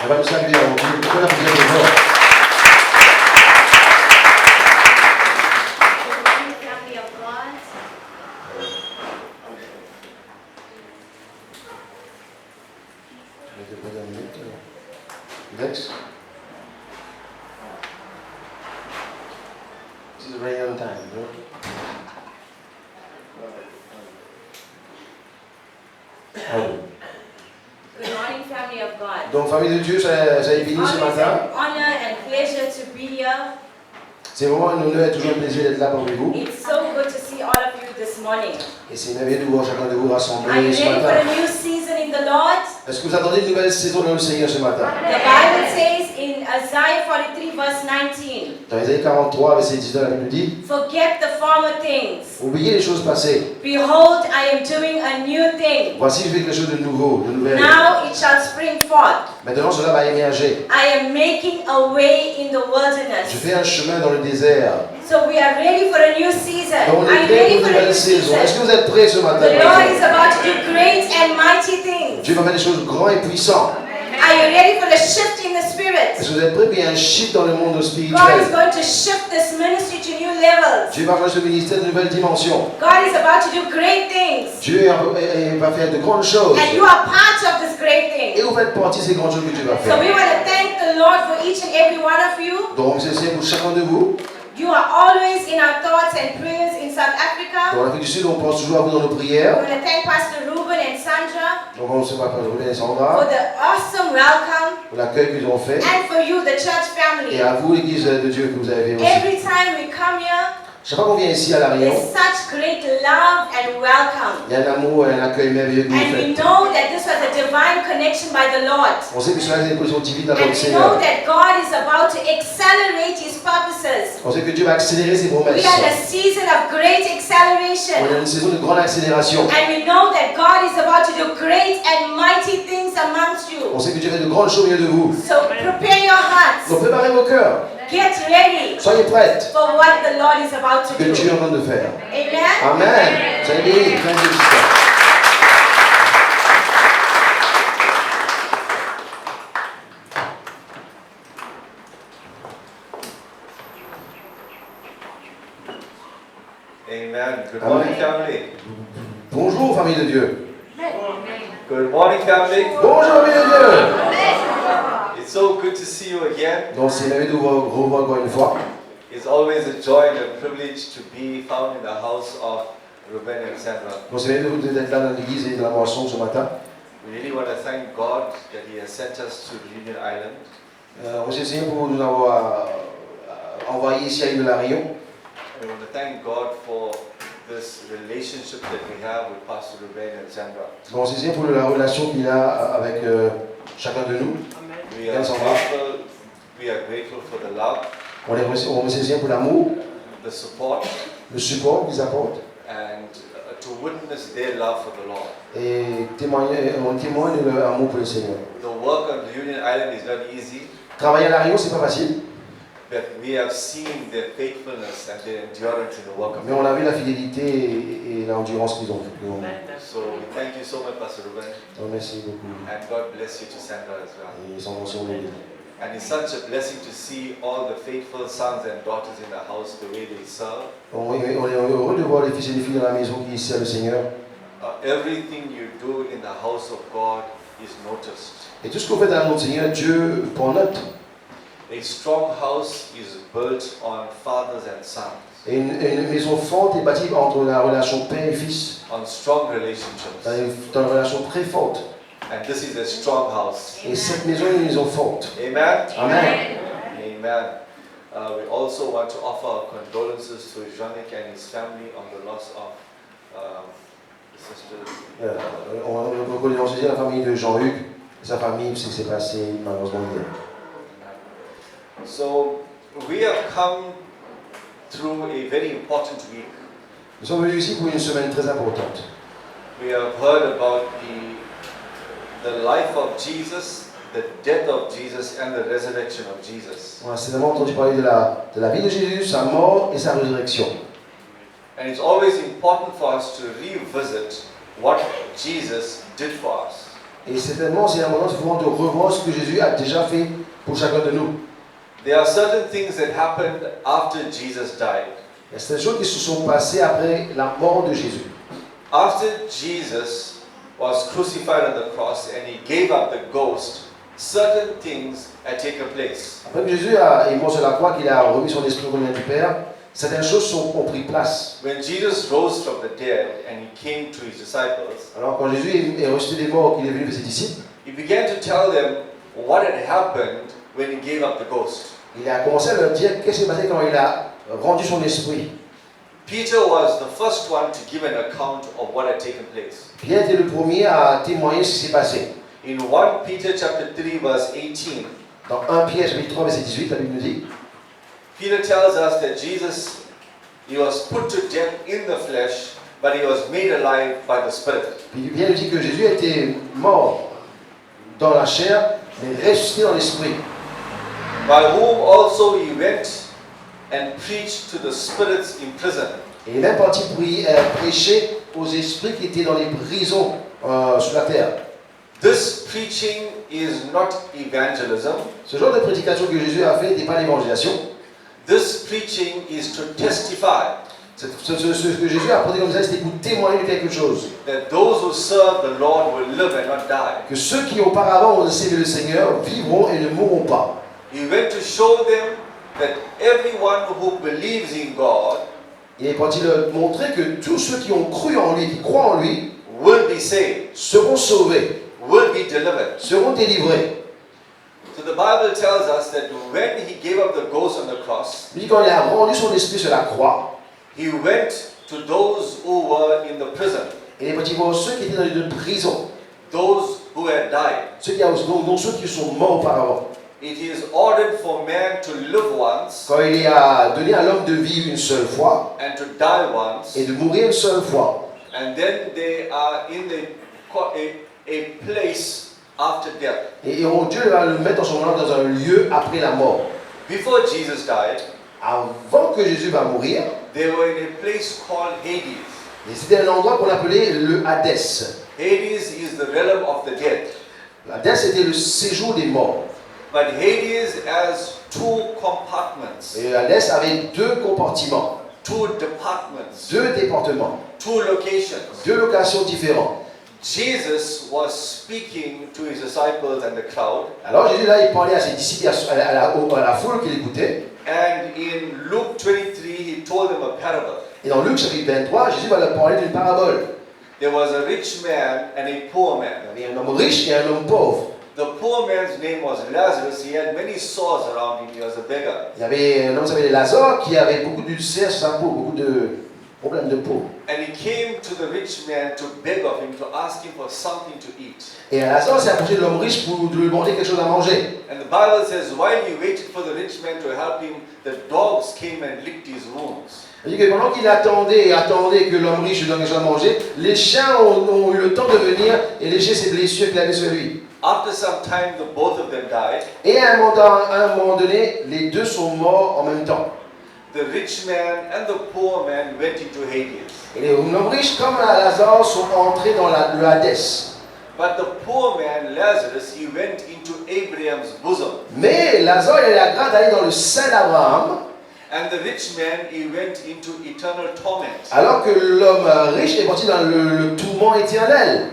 On va nous saluer avant tout. Pourquoi vous êtes fort? Next. This is right on time, no? Good morning, family of God. Donc, famille de Dieu, ça est béni ce matin. Honor and pleasure to be here. C'est vraiment un honneur et toujours un plaisir d'être là parmi vous. It's so good to see all of you this morning. Et c'est merveilleux de voir chacun de vous Are rassembler you ce ready for matin. a new season in the Lord? Est-ce que vous attendez une nouvelle saison dans le Seigneur ce matin? The Bible says in Isaiah 43 verse 19, Dans Isaïe 43, verset 19, la Bible nous dit, forget the former things. oubliez les choses passées. Behold, I am doing a new thing. Voici, je fais quelque chose de nouveau, de nouvelle. Now it shall spring forth. Maintenant, cela va émerger. I am making a way in the Je wilderness. fais un chemin dans le désert. So we are ready for a new season. Donc, on Are est you prêt ready pour for une a nouvelle new saison. season? Est-ce que vous êtes prêts ce matin? The Lord is about to do great and mighty things. Dieu va faire des choses grandes et puissantes. Are you ready for the shift in the spirit? Est-ce que vous êtes prêts? Puis il y a un shift dans le monde God is spirituel. going to shift this ministry to new levels. Dieu va faire ce ministère de nouvelles dimensions. God is about to do great things. Dieu va faire de grandes choses. And you are part of this great Et thing. vous faites partie de ces grandes choses que Dieu va So faire. we want to thank the Lord for each and every one of you. Donc, c'est pour chacun de vous. You are always in our thoughts and prayers in South Africa. Dans l'Afrique du Sud, on pense toujours à vous dans nos We prières. want to thank Pastor Ruben and Sandra Donc, on ne sait pas pour Ruben et for Sandra, the awesome welcome. pour l'accueil qu'ils ont fait. And for you, the church Et family. à vous, l'Église de Dieu que vous avez aussi. Every time we come here, Chaque fois qu'on vient ici à La Réunion, there's such great love and welcome. il y a un amour et un accueil merveilleux que vous And we faites. know that this was a divine connection by the Lord. On sait que cela est une position divine dans And notre we know Seigneur. that God is about to accelerate His purposes. On sait que Dieu va accélérer ses We promesses. are in a season of great On acceleration. a une saison de grande accélération. And we know that God is about to do great and mighty things amongst you. On sait que Dieu fait de grandes choses au milieu de vous. So prepare your hearts. Donc préparez vos cœurs. Get ready Soyez prêtes. for what the Lord is about to Que Dieu est do. en train de faire. Amen. Amen. Soyez bénis. Plein de victoire. Amen. Good morning, family. Bonjour, famille de Dieu. Good morning, family. Bonjour, famille de Dieu. It's so good to see you again. Donc c'est merveilleux de vous revoir encore une fois. It's always a joy and a privilege to be found in the house of Ruben and Sandra. Donc c'est merveilleux d'être là dans l'église et dans la moisson ce matin. We really want to thank God that He has sent us to Reunion Island. On s'est Seigneur pour nous avoir envoyé ici à l'île de la Réunion. We want to thank God for this relationship that we have with Pastor Ruben and Sandra. Donc c'est Seigneur pour la relation qu'il a avec chacun de nous. We are grateful for the love, On remercie Seigneur pour l'amour, the support, le support qu'ils apportent. and to witness their love for the Lord. Et on témoigne de leur amour pour le Seigneur. The work on Reunion Island is not easy. Travailler à la Réunion, c'est pas facile, But we have seen their faithfulness and their endurance in the work of mais on a vu la fidélité et l'endurance qu'ils ont fait. So we thank you so much, Pastor Ruben, Donc merci beaucoup. and God bless you to Sandra as well. Et ils sont bénis. And it's such a blessing to see all the faithful sons and daughters in the house, the way they serve. On est heureux de voir les fils et les filles dans la maison qui servent le Seigneur. Everything you do in the house of God is noticed. Et tout ce qu'on fait dans la maison du Seigneur, Dieu prend note. A strong house is built on fathers and sons, Et une maison forte est bâtie entre la relation père et fils, on strong relationships. dans une relation très forte. And this is a strong house. Et cette maison est une maison forte. Amen. Amen. Amen. We also want to offer our condolences to Janik and his family on the loss of the sisters. On connaît aussi la famille de Jean-Hugues, sa famille, ce qui s'est passé malheureusement hier. So We have come through a very important week. Nous sommes venus ici pour une semaine très importante. We have heard about the life of Jesus, the death of Jesus, and the resurrection of Jesus. On a certainement entendu parler de la vie de Jésus, sa mort et sa résurrection. And it's always important for us to revisit what Jesus did for us. Et certainement, c'est important de revoir ce que Jésus a déjà fait pour chacun de nous. There are certain things that happened after Jesus died. Il y a certaines choses qui se sont passées après la mort de Jésus. After Jesus was crucified on the cross and he gave up the ghost, certain things had taken place. Après que Jésus est mort sur la croix, qu'il a remis son esprit au du Père, certaines choses ont pris place. When Jesus rose from the dead and he came to his disciples, Alors quand Jésus est ressuscité des morts, qu'il est venu vers ses disciples, he began to tell them what had happened when he gave up the ghost. il a commencé à leur dire qu'est-ce qui s'est passé quand il a rendu son esprit. Peter was the first one to give an account of what had taken place. Pierre était le premier à témoigner ce qui s'est passé. In 1 Peter chapter 3 verse 18, Dans 1 Pierre chapitre 3 verset 18, la Bible nous dit, Peter tells us that Jesus, he was put to death in the flesh, but he was made alive by the Spirit. puis Pierre nous dit que Jésus a été mort dans la chair, mais ressuscité dans l'esprit. By whom also he went and preached to the spirits in prison. Et il est même parti prêcher aux esprits qui étaient dans les prisons sur la terre. This preaching is not evangelism. Ce genre de prédication que Jésus a fait n'est pas l'évangélisation. This preaching is to testify Ce que Jésus a prédiqué comme ça, c'était pour témoigner de quelque chose. that those who serve the Lord will live and not die. Que ceux qui auparavant ont servi le Seigneur vivront et ne mourront pas. He went to show them that everyone who believes in God Il est parti leur montrer que tous ceux qui ont cru en lui, qui croient en lui, will be saved, seront sauvés, will be delivered. seront délivrés. So the Bible tells us that when he gave up the ghost on the cross, Il dit quand il a rendu son esprit sur la croix, he went to those who were in the prison, il est parti voir ceux qui étaient dans les prisons, those who had died. dont ceux qui sont morts auparavant. It is ordered for man to live once Quand il a donné à l'homme de vivre une seule fois and to die once, et de mourir une seule fois, and then they are in a place after death. et Dieu va le mettre dans un lieu après la mort. Before Jesus died, Avant que Jésus va mourir, they were in a place called Hades. et c'était un endroit qu'on appelait le Hadès. Hades is the realm of the dead. L'Hadès était le séjour des morts. But Hades has two compartments, Et l'Hadès avait deux compartiments, two departments, deux départements, two locations. deux locations différentes. Jesus was speaking to his disciples and the crowd. Alors Jésus là, il parlait à ses disciples, à la foule qui l'écoutait. And in Luke 23, he told them a parable. Et dans Luc chapitre 23, Jésus va leur parler d'une parabole. There was a rich man and a poor man. Il y avait un homme riche et un homme pauvre. The poor man's name was Lazarus. He had many sores around him. He was a beggar. Il y avait un homme qui s'appelait Lazare qui avait beaucoup d'ulcères sur sa peau, beaucoup de problèmes de peau. And he came to the rich man to beg of him, to ask him for something to eat. Et Lazare s'est approché de l'homme riche pour lui demander quelque chose à manger. And the Bible says, while he waited for the rich man to help him, the dogs came and licked his wounds. Il dit que pendant qu'il attendait que l'homme riche lui donne quelque chose à manger, les chiens ont eu le temps de venir et lécher ses blessures qu'il avait sur lui. After some time, both of them died. Et à un moment donné, les deux sont morts en même temps. The rich man and the poor man went into Hades. Et l'homme riche comme Lazare sont entrés dans le Hadès. But the poor man, Lazarus, he went into Abraham's bosom. Mais Lazare, il a la grâce d'aller dans le sein d'Abraham, And the rich man, he went into eternal torment. alors que l'homme riche est parti dans le tourment éternel.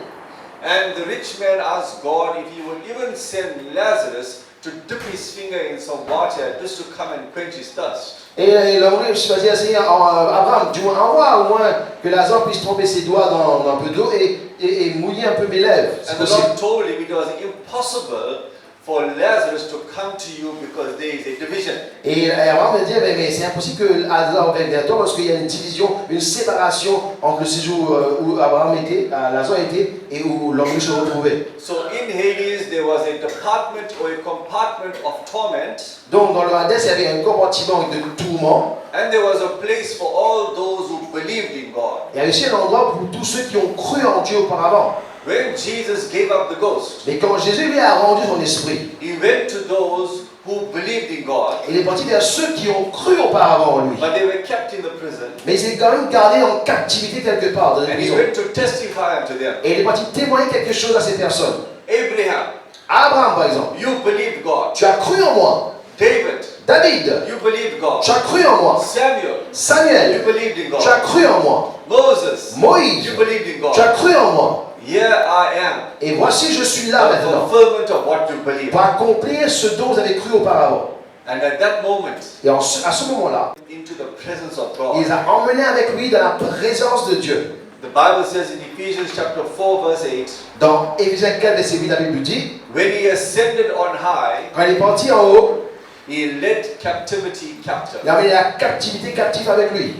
And the rich man asked God if he would even send Lazarus to dip his finger in some water just to come and quench his thirst. Et l'homme riche va dire à Seigneur, Abraham, du moins envoie au moins que Lazare puisse tremper ses doigts dans un peu d'eau et mouiller un peu mes lèvres. And the Lord told him it was impossible for Lazarus to come to you because there is a division. Et Abraham va dire, mais c'est impossible que Lazare vienne vers toi parce qu'il y a une division, une séparation entre le séjour où Abraham était, Lazare était, et où l'ennui se retrouvait. So in Hades there was a department or a compartment of torment, Donc dans le Hades, il y avait un compartiment de tourment. and there was a place for all those who believed in God. Il y a aussi un endroit pour tous ceux qui ont cru en Dieu auparavant. When Jesus gave up the ghost, Mais quand Jésus lui a rendu son esprit, he went to those who believed in God, il est parti vers ceux qui ont cru auparavant en lui. but they were kept in the prison, Mais il est quand même gardé en captivité quelque part dans une and he prison. went to testify unto them. Et il est parti témoigner quelque chose à ces personnes. Abraham, Abraham, par exemple, you believed God. tu as cru en moi. David, David, you believed God. tu as cru en moi. Samuel, Samuel, you believed in tu as God. cru en moi. Moses, Moïse, you believed in tu as God. cru en moi. Here I am, Et voici, je suis là the maintenant fulfillment of what you believe. pour accomplir ce dont vous avez cru auparavant. And at that moment, Et à ce moment-là, into the presence of il God. les a emmenés avec lui dans la présence de Dieu. The Bible says in Ephesians chapter 4 verse 8, Dans Éphésiens 4, verset 8, la Bible dit, when he ascended on high, quand il est parti en haut, he led captivity captive. il a amené la captivité captive avec lui.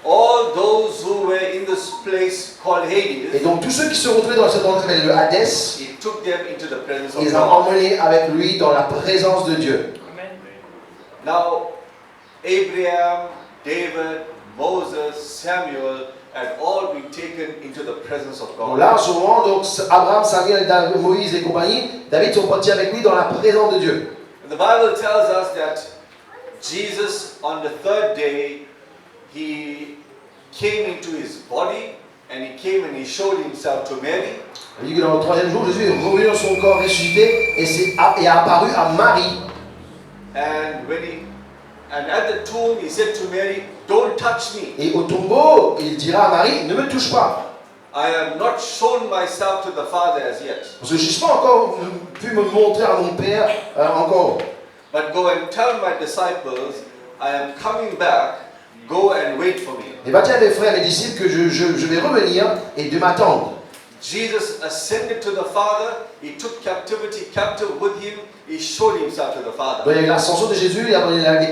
All those who were in this place called Et Hades, donc tous ceux qui se retrouvaient dans cet endroit qui s'appelle le Hadès, he took them into the presence il of les a God. emmenés avec lui dans la présence de Dieu. Now, Abraham, David, Moses, Samuel had all been taken into the presence of Donc God. là, en ce moment, donc, Abraham, Samuel, Moïse et compagnie, David sont partis avec lui dans la présence de Dieu. And the Bible tells us that Jesus, on the third day, he came into his body and he came and he showed himself to Mary. Il dit que dans le troisième jour, Jésus est revenu dans son corps ressuscité et a apparu à Marie. And at the tomb, he said to Mary, "Don't touch me. Et au tombeau, il dira à Marie, ne me touche pas. I have not shown myself to the Father as yet. Parce que je n'ai pas encore pu me montrer à mon Père encore. But go and tell my disciples, I am coming back. Go and wait for me." Et va dire à mes frères et mes disciples que je vais revenir et de m'attendre. Jesus ascended to the Father. He took captivity captive with him. He showed himself to the Father. Donc il y a eu l'ascension de Jésus, il y a eu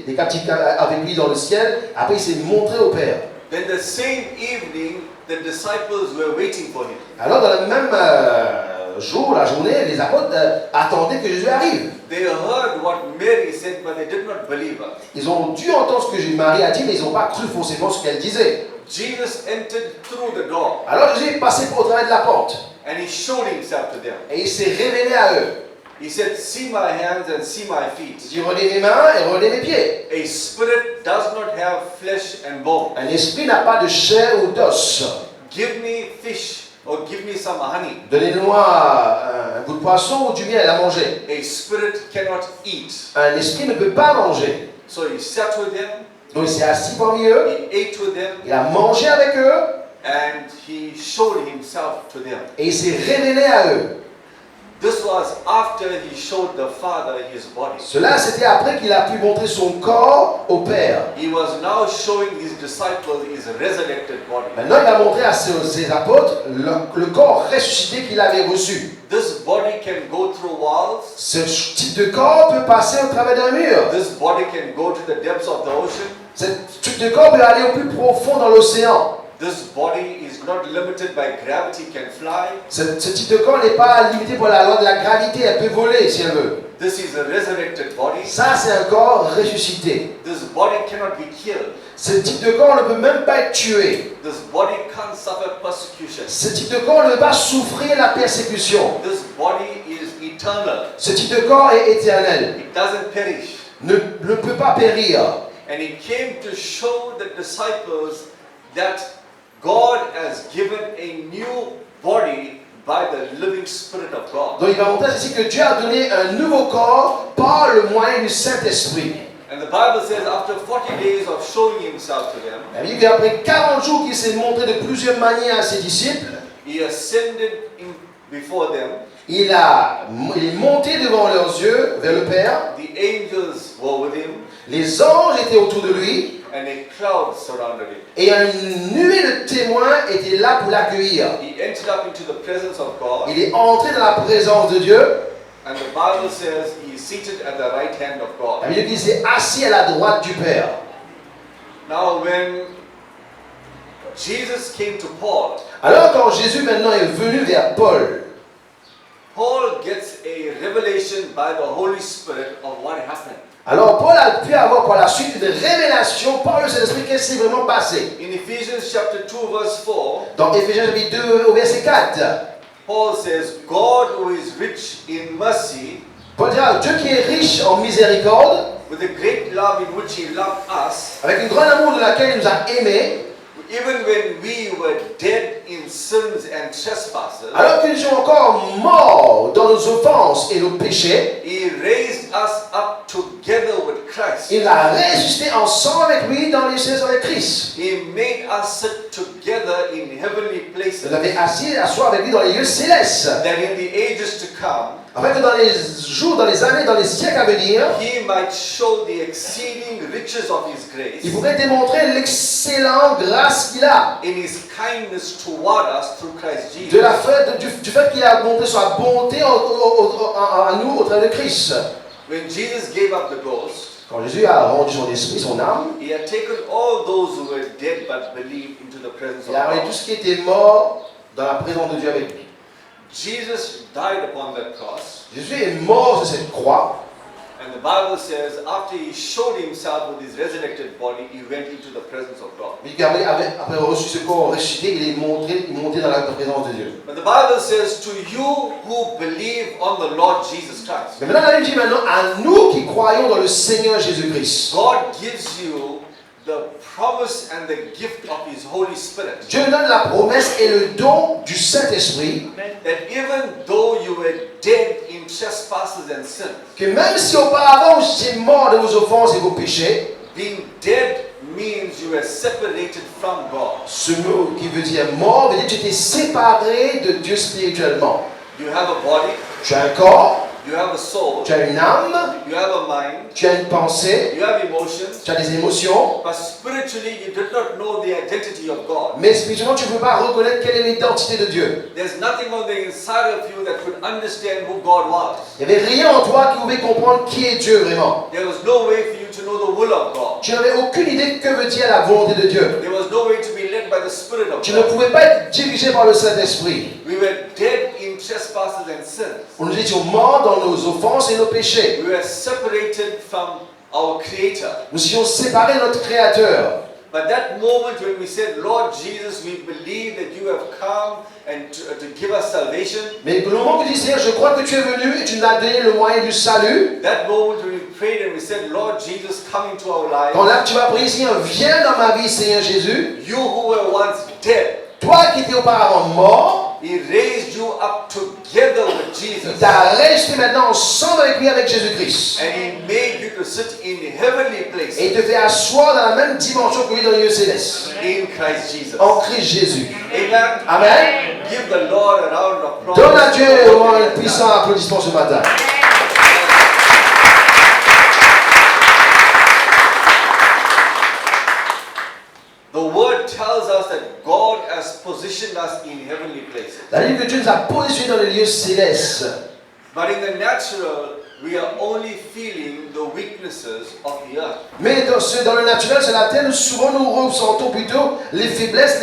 des captifs avec lui dans le ciel. Après il s'est montré au Père. Then the same evening, the disciples were waiting for him. Alors dans le même jour, la journée, les apôtres attendaient que Jésus arrive. They heard what Mary said, but they did not believe her. Ils ont dû entendre ce que Marie a dit, mais ils n'ont pas cru forcément ce qu'elle disait. Jesus entered through the door Alors Jésus est passé au travers de la porte and he showed himself to them. et il s'est révélé à eux. He said, "See my hands and see my feet. Il dit, regardez mes mains et regardez mes pieds. A spirit does not have flesh and bone. Un esprit n'a pas de chair ou d'os. Give me fish or give me some honey. Donnez-moi un bout de poisson ou du miel à manger. A spirit cannot eat." Un esprit ne peut pas manger. So he sat with them, Donc il s'est assis parmi eux, he ate with them, il a mangé avec eux and he showed himself to them. et il s'est révélé à eux. This was after he showed the Father his body. Cela, c'était après qu'il a pu montrer son corps au Père. He was now showing his disciples his resurrected body. Maintenant, il a montré à ses apôtres le corps ressuscité qu'il avait reçu. This body can go through walls. Ce type de corps peut passer au travers d'un mur. This body can go to the depths of the ocean. Ce type de corps peut aller au plus profond dans l'océan. This body is not limited by gravity, can fly. Ce type de corps n'est pas limité par la loi de la gravité, elle peut voler si elle veut. This is a resurrected body. Ça, c'est un corps ressuscité. This body cannot be killed. Ce type de corps ne peut même pas être tué. This body can't suffer persecution. Ce type de corps ne peut pas souffrir la persécution. This body is eternal. Ce type de corps est éternel, It doesn't perish. ne peut pas périr. And he came to show the disciples that God has given a new body by the living Spirit of God. Donc il va montrer ici que Dieu a donné un nouveau corps par le moyen du Saint-Esprit. And the Bible says after 40 days of showing himself to them, La Bible dit qu'après 40 jours qu'il s'est montré de plusieurs manières à ses disciples, he ascended before them. il est monté devant leurs yeux vers le Père. The angels were with him, Les anges étaient autour de lui and a cloud surrounded him. et une nuée de témoins était là pour l'accueillir. He entered up into the presence of God, Il est entré dans la présence de Dieu. and the Bible says he is seated at the right hand of La God. Bible dit qu'il s'est assis à la droite du Père. Now when Jesus came to Paul, Alors quand Jésus maintenant est venu vers Paul, Paul gets a revelation by the Holy Spirit of what happened. alors Paul a pu avoir par la suite une révélation par le Saint-Esprit qu'est-ce qui s'est vraiment passé. In Ephesians chapter 2 verse 4, Dans Éphésiens chapitre 2 au verset 4, Paul says, God who is rich in mercy, Paul dira, Dieu qui est riche en miséricorde, with the great love in which he loved us, avec une grande amour de laquelle il nous a aimés, even when we were dead in sins and trespasses, alors que nous étions encore morts dans nos offenses et nos péchés, he raised us up together with Christ. il a ressuscité ensemble avec lui dans les cieux avec Christ. He made us sit together in heavenly Il places, l'avait assis à soi avec lui dans les lieux célestes. that in the ages to come, Afin que dans les jours, dans les années, dans les siècles à venir, he might show the exceeding riches of his il grace pourrait démontrer l'excellente grâce qu'il a. in his kindness toward us through Christ Du Jesus. fait qu'il a montré sa bonté à nous au travers de Christ. When Jesus gave up the ghost, Quand Jésus a rendu son esprit, son âme, he had taken all those who were dead but believed into the presence of il a ramené tout God. ce qui était mort dans la présence de Dieu avec lui. Jesus died upon that cross, Jésus est mort sur cette croix. and the Bible says after he showed himself with his resurrected body, he went into the presence of God. Mais après avoir reçu ce corps ressuscité, il est monté dans la présence de Dieu. But the Bible says, to you who believe on the Lord Jesus Christ, Mais maintenant, la Bible dit maintenant à nous qui croyons dans le Seigneur Jésus-Christ. God gives you the promise and the gift of his Holy Spirit. Dieu nous donne la promesse et le don du Saint-Esprit That even though you were dead in trespasses and sins, que même si auparavant vous étiez mort de vos offenses et vos péchés, being dead means you were separated from God. ce mot qui veut dire mort veut dire que tu étais séparé de Dieu spirituellement. You have a body, Tu as un corps, you have a soul, tu as une âme, you have a mind, tu as une pensée, you have emotions, tu as des émotions, but spiritually you did not know the identity of God. mais spirituellement tu ne peux pas reconnaître quelle est l'identité de Dieu. There's nothing on the inside of you that could understand who God was. Il n'y avait rien en toi qui pouvait comprendre qui est Dieu vraiment. There was no way for you to know the will of God. Tu n'avais aucune idée que veut dire la volonté de Dieu. There was no way to be led by the Spirit of Tu ne God. pouvais pas être dirigé par le Saint-Esprit. We were dead in trespasses and sins. Nous étions morts dans nos offenses et nos péchés. We were separated from our Creator. Nous étions séparés de notre Créateur. But that moment when we said, Lord Jesus, we believe that you have come and to give us salvation, Mais le moment où tu dis, Seigneur, je crois que tu es venu et tu nous as donné le moyen du salut. that moment when we prayed and we said, Lord Jesus, come into our Quand lives, là tu vas prier, Seigneur, viens dans ma vie, Seigneur Jésus. you who were once dead, Toi qui étais auparavant mort, He raised you up together with il Jesus. t'a resté maintenant ensemble avec lui, avec Jésus-Christ. And He made you to sit in heavenly places Et il te fait asseoir dans la même dimension que lui dans les lieux célestes. in Christ Jesus. En Christ Jésus. Amen. Amen. Give the Lord a round of applause. Donne à Dieu au moins un puissant applaudissement ce matin. The word tells us that God has positioned us in heavenly places. La Bible que Dieu nous a positionnés dans les lieux célestes. But in the natural, we are only feeling the weaknesses of the earth. Mais dans le naturel, sur la terre, souvent nous ressentons plutôt les faiblesses,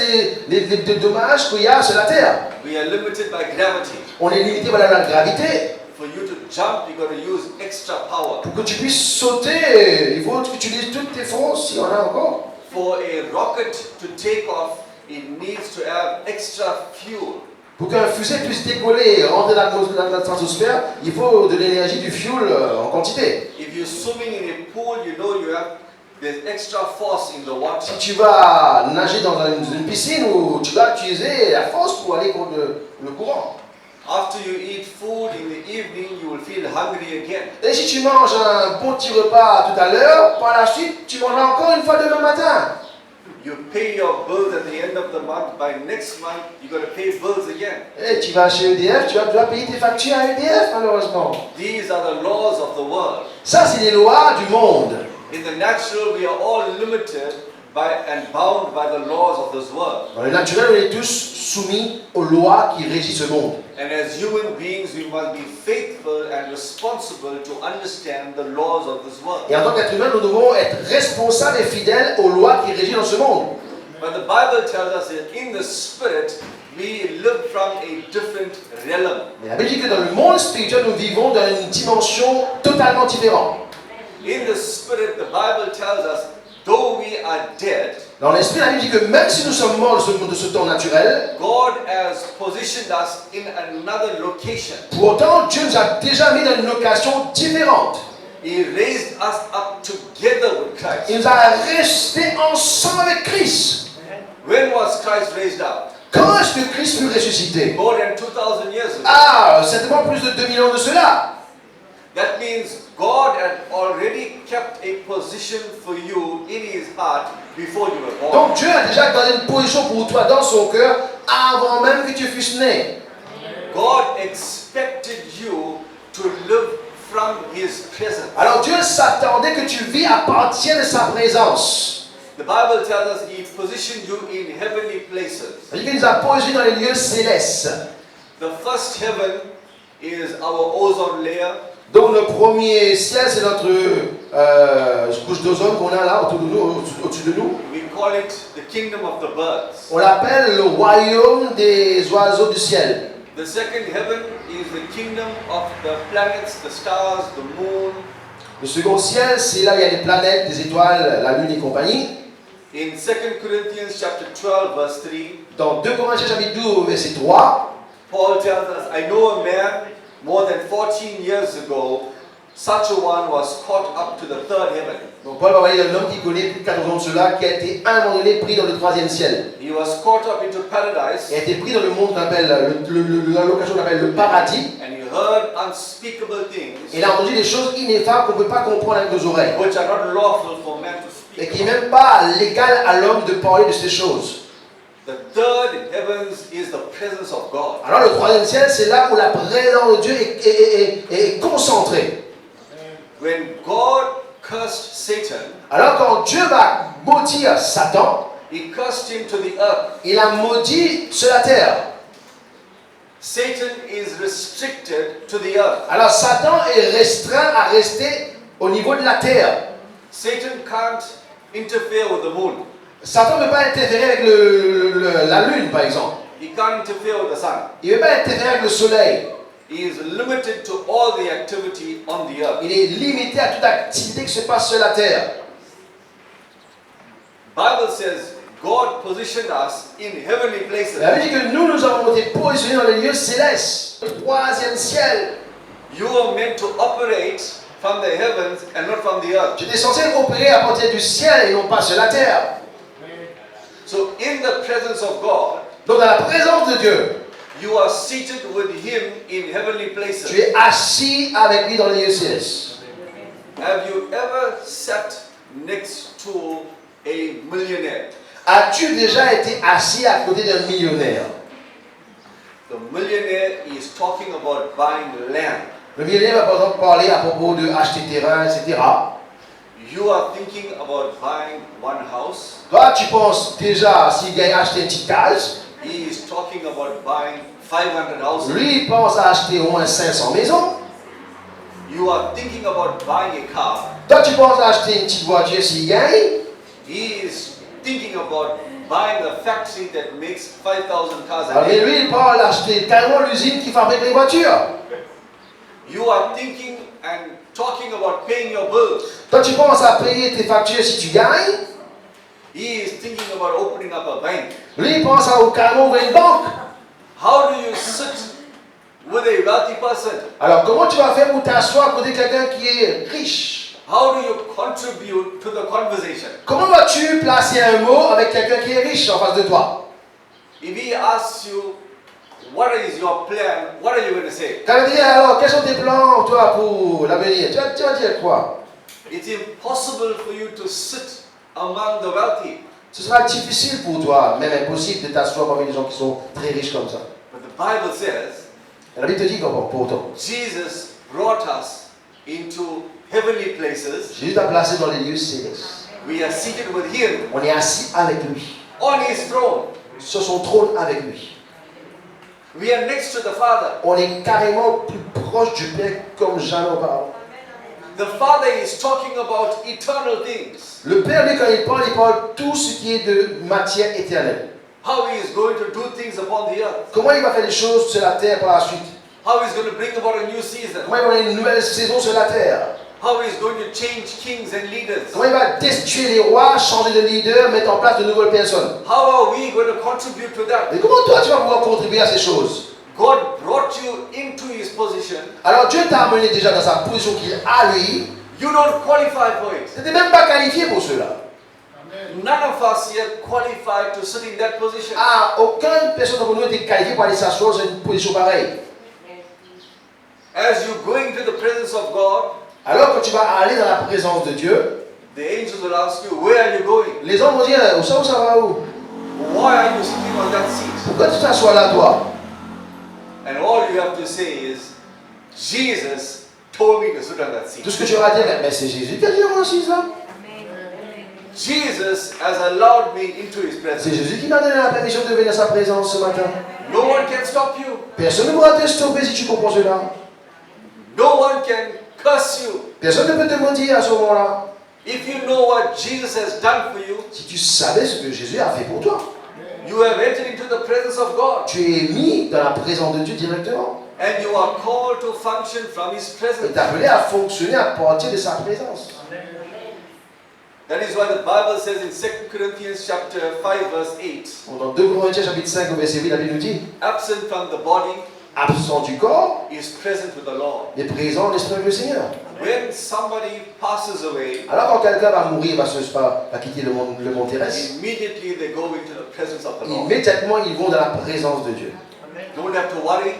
les dommages qu'il y a sur la terre. We are limited by gravity. On est limité par la gravité. For you to jump, you got to use extra power. Pour que tu puisses sauter, il faut que tu utilises toutes tes forces, s'il y en a encore. For a rocket to take off, it needs to have extra fuel. Pour qu'un fusée puisse décoller et rentrer dans la stratosphère, il faut de l'énergie, du fuel en quantité. If you're swimming in a pool, you know there's extra force in the water. Si tu vas nager dans une piscine où tu vas utiliser la force pour aller contre le courant. After you eat food in the evening, you will feel hungry again. Et si tu manges un bon petit repas tout à l'heure, par la suite, tu mangeras encore une fois demain matin. You pay your bills at the end of the month. By next month, you got to pay bills again. Et tu vas chez EDF, tu dois payer tes factures à EDF malheureusement. These are the laws of the world. Ça, c'est les lois du monde. In the natural, we are all limited by and bound by the laws of this world. Dans le naturel, on est tous soumis aux lois qui régissent ce monde. And as human beings, we must be faithful and responsible to understand the laws of this world. Et en tant qu'être humain, nous devons être responsables et fidèles aux lois qui régissent dans ce monde. But the Bible tells us that in the spirit, we live from a different realm. Mais la Bible dit que dans le monde spirituel, nous vivons dans une dimension totalement différente. In the spirit, the Bible tells us, though we are dead, Dans l'esprit, la Bible dit que même si nous sommes morts de ce temps naturel, God has positioned us in another location. pour autant, Dieu nous a déjà mis dans une location différente. He raised us up together with Christ. Il nous a restés ensemble avec Christ. When was Christ raised up? Quand est-ce que Christ fut ressuscité? More than 2,000 years ago. Ah, certainement plus de 2000 ans de cela. That means God had already kept a position for you in His heart before you were born. Donc Dieu a déjà gardé une position pour toi dans son cœur avant même que tu fusses né. God expected you to live from His presence. Alors Dieu s'attendait que tu vis à partir de sa présence. The Bible tells us He positioned you in heavenly places. Il dit qu'il nous a posés dans les lieux célestes. The first heaven is our ozone layer. Donc le premier ciel, c'est notre couche d'ozone qu'on a là autour de nous, au-dessus de nous. We call it the kingdom of the birds. On l'appelle le royaume des oiseaux du ciel. The second heaven is the kingdom of the planets, the stars, the moon. Le second ciel, c'est là où il y a les planètes, les étoiles, la lune et compagnie. In 2 Corinthians chapter 12 verse 3, Dans 2 Corinthiens chapitre 12, verset 3, Paul tells us, I know a man more than 14 years ago, such a one was caught up to the third heaven. donc Paul va parler d'un homme qui connaît plus de 14 ans de cela, qui a été à un moment donné pris dans le troisième ciel. He was caught up into paradise, Il a été pris dans le monde qu'on appelle, la location qu'on appelle le paradis. and he heard unspeakable things, Et il a entendu des choses ineffables qu'on ne peut pas comprendre avec nos oreilles. which are not lawful for man to Et speak. qui n'est même pas légal à l'homme de parler de ces choses. The third heavens is the presence of God. Alors le troisième ciel, c'est là où la présence de Dieu est concentrée. When God cursed Satan, Alors quand Dieu va maudire Satan, He cursed him to the earth. il a maudit sur la terre. Satan is restricted to the earth. Alors Satan est restreint à rester au niveau de la terre. Satan can't interfere with the moon. Satan ne peut pas interférer avec la lune, par exemple. He can't interfere with the sun. Il ne peut pas interférer avec le soleil. He is limited to all the activity on the earth. Il est limité à toute activité qui se passe sur la terre. Bible says God positioned us in heavenly places. La Bible dit que nous avons été positionnés dans les lieux célestes. Le troisième ciel. You are meant to operate from the heavens and not from the earth. J'étais censé opérer à partir du ciel et non pas sur la terre. So in the presence of God, Donc dans la présence de Dieu, you are seated with Him in heavenly places. tu es assis avec lui dans les lieux célestes. Have you ever sat next to a millionaire? As-tu déjà été assis à côté d'un millionnaire? The millionaire is talking about buying land. Le millionnaire va par exemple parler à propos de acheter terrain, etc. You are thinking about buying one house. Toi, tu penses déjà s'il gagne acheter une petite case. He is talking about buying 500 houses. Lui, il pense à acheter au moins 500 maisons. You are thinking about buying a car. Toi, tu penses à acheter une petite voiture s'il gagne. He is thinking about buying a factory that makes 5,000 cars a Alors, mais day. lui, il parle d'acheter carrément l'usine qui fabrique les voitures. You are thinking and talking about paying your bills. Toi, tu penses à payer tes factures si tu gagnes. He is thinking about opening up a bank. Lui, il pense à carrément ouvrir une banque. How do you sit with a wealthy person? Alors, comment tu vas faire pour t'asseoir à côté de quelqu'un qui est riche? How do you contribute to the conversation? Comment vas-tu placer un mot avec quelqu'un qui est riche en face de toi? If he asks you, what is your plan? What are you going to say? Quand il dit alors, quels sont tes plans, toi, pour l'avenir? Tu vas dire quoi? It's impossible for you to sit among the wealthy. Ce sera difficile pour toi, même impossible de t'asseoir parmi les gens qui sont très riches comme ça. But the Bible says, La Bible te dit comment, pourtant. Jesus brought us into heavenly places. Jésus t'a placé dans les lieux célestes. We are seated with Him On est assis avec lui, on His throne. sur son trône avec lui. We are next to the Father. On est carrément plus proche du Père comme jamais auparavant. The Father is talking about eternal things. Le Père, lui, quand il parle tout ce qui est de matière éternelle. How He is going to do things upon the earth. Comment il va faire les choses sur la terre par la suite? How He's going to bring about a new season. Comment il va avoir une nouvelle saison sur la terre? How He's going to change kings and leaders. Comment il va destituer les rois, changer de leader, mettre en place de nouvelles personnes? How are we going to contribute to that? Mais comment toi tu vas pouvoir contribuer à ces choses? God brought you into His position. Alors Dieu t'a amené déjà dans sa position qu'il a lui. You don't qualify for it. Tu n'étais même pas qualifié pour cela. None of us here qualified to sit in that position. Ah, aucune personne d'entre nous n'était qualifiée pour aller s'asseoir dans une position pareille. As you go into the presence of God, Alors quand tu vas aller dans la présence de Dieu, the angels will ask you, where are you going? les hommes vont dire, où ça va où? Why are you sitting on that seat? Pourquoi tu t'assois là toi? And all you have to say is, Jesus told me to sit on that Tout seat. ce que tu vas dire, mais c'est Jésus qui a dit à moi assise là. Jesus has allowed me into His C'est presence. Jésus qui m'a donné la permission de venir dans sa présence ce matin. No one can stop you. Personne ne pourra te stopper si tu comprends cela. No one can curse you. Personne ne peut te maudire à ce moment-là. If you know what Jesus has done for you, Si tu savais ce que Jésus a fait pour toi, you have entered into the presence of God. tu es mis dans la présence de Dieu directement. And you are called to function from His Et presence. tu es appelé à fonctionner à partir de sa présence. That is why the Bible says in 2 Corinthians chapter 5 verse 8, Dans 2 Corinthiens chapitre 5 au verset 8, la Bible nous dit, absent from the body absent du corps, is present with the Lord. mais présent l'Esprit avec le Seigneur. When somebody passes away, Alors quand quelqu'un va mourir, va quitter le monde terrestre, immediately they go into the presence of the Lord. immédiatement ils vont dans la présence de Dieu. You don't have to worry.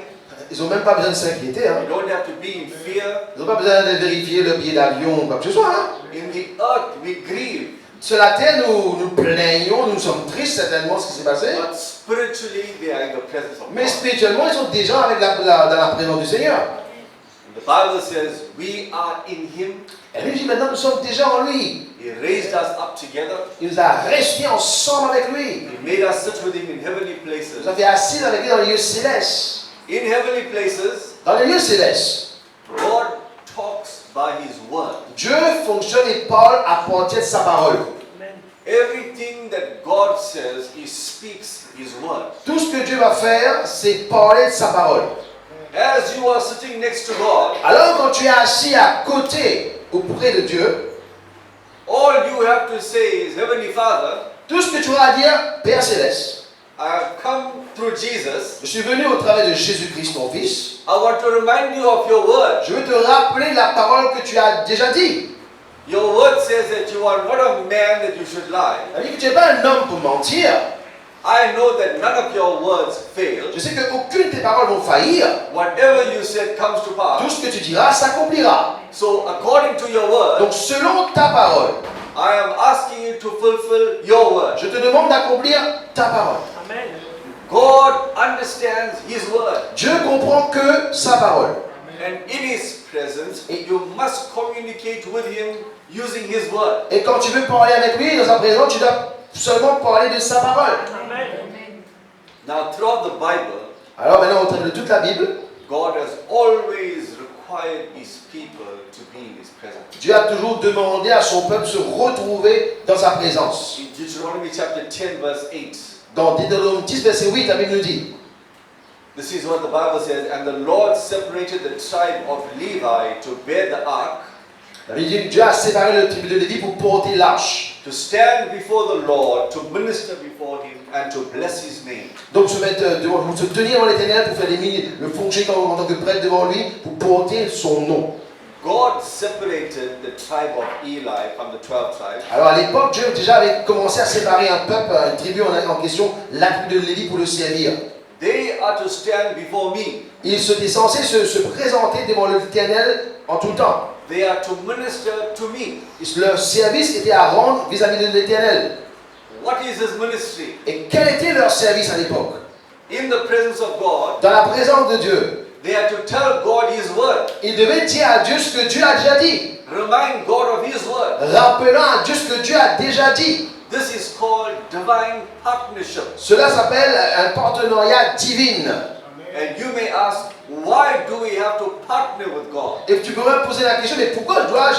Ils n'ont même pas besoin de s'inquiéter. Hein. You don't have to be in fear. Ils n'ont pas besoin de vérifier le billet d'avion ou quoi que ce soit. Hein. In the earth we grieve, Sur la terre, nous plaignons, nous sommes tristes certainement de ce qui s'est passé. but spiritually they are in the presence of Mais God. spirituellement, ils sont déjà avec dans la présence du Seigneur. The Bible says we are in Him. Et lui dit maintenant, nous sommes déjà en lui. He raised us up together. Il nous a restés ensemble avec lui. He made us sit with Him in heavenly Il places. nous a fait assis avec lui dans les lieux célestes. In heavenly places, Dans les lieux célestes, God talks by His word. Dieu fonctionne et parle à partir de sa parole. Everything that God says, He speaks His word. Tout ce que Dieu va faire, c'est parler de sa parole. As you are sitting next to God, Alors quand tu es assis à côté, auprès de Dieu, all you have to say is, Heavenly Father, tout ce que tu auras à dire, Père Céleste, I have come through Jesus. je suis venu au travers de Jésus-Christ, ton Fils. I want to remind you of your word. Je veux te rappeler la parole que tu as déjà dit. Your word says that you are not a man that you should lie. Ça veut dire que tu n'es pas un homme pour mentir. I know that none of your words fail. Je sais qu'aucune de tes paroles vont faillir. Whatever you said comes to Tout pass. ce que tu diras s'accomplira. So according to your word, Donc selon ta parole, I am asking you to fulfill your word. je te demande d'accomplir ta parole. God understands His word. Dieu comprend que sa parole. And in His presence, you must communicate with Him using His word. Et quand tu veux parler avec lui dans sa présence, tu dois seulement parler de sa parole. Now throughout the Bible, Alors maintenant, au travers de toute la Bible, God has always required His people to be in His presence. Dieu a toujours demandé à son peuple de se retrouver dans sa présence. In Deuteronomy chapter 10 verse 8, Dans Deutéronome 10, verset 8, la Bible nous dit, this is what the Bible says, and the Lord separated the tribe of Levi to bear the ark, la Bible dit, Dieu a séparé le tribu de Lévi pour porter l'arche. to stand before the Lord, to minister before Him, and to bless His name. Donc se mettre devant, pour se tenir devant l'Éternel, pour faire des mines, le fonctionner en tant que prêtre devant lui, pour porter son nom. God separated the tribe of Eli from the 12 tribes. Alors à l'époque, Dieu déjà avait commencé à séparer un peuple, une tribu en question, la tribu de Lévi pour le servir. They are to stand before me. Ils étaient censés se présenter devant l'Éternel en tout temps. They are to minister to me. Leur service était à rendre vis-à-vis de l'Éternel. What is His ministry? Et quel était leur service à l'époque? In the presence of God, Dans la présence de Dieu, they are to tell God His word. ils devaient dire à Dieu ce que Dieu a déjà dit. Remind God of His word. Rappelant à Dieu ce que Dieu a déjà dit. This is called divine partnership. Cela s'appelle un partenariat divin. And you may ask, why do we have to partner with God? Et tu pourrais poser la question, mais pourquoi dois-je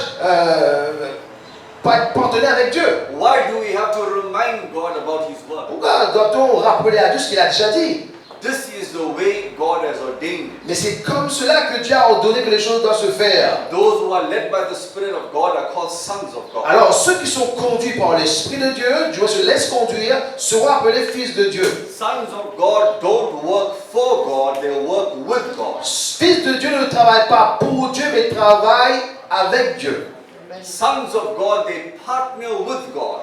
pas être partenaire avec Dieu? Why do we have to remind God about His word? Pourquoi doit-on rappeler à Dieu ce qu'il a déjà dit? This is the way God has ordained. Mais c'est comme cela que Dieu a ordonné que les choses doivent se faire. Those who are led by the Spirit of God are called sons of God. Alors ceux qui sont conduits par l'Esprit de Dieu, Dieu se laisse conduire, seront appelés fils de Dieu. Sons of God don't work for God, they work with God. Fils de Dieu ne travaillent pas pour Dieu, mais travaillent avec Dieu. Sons of God, they partner with God.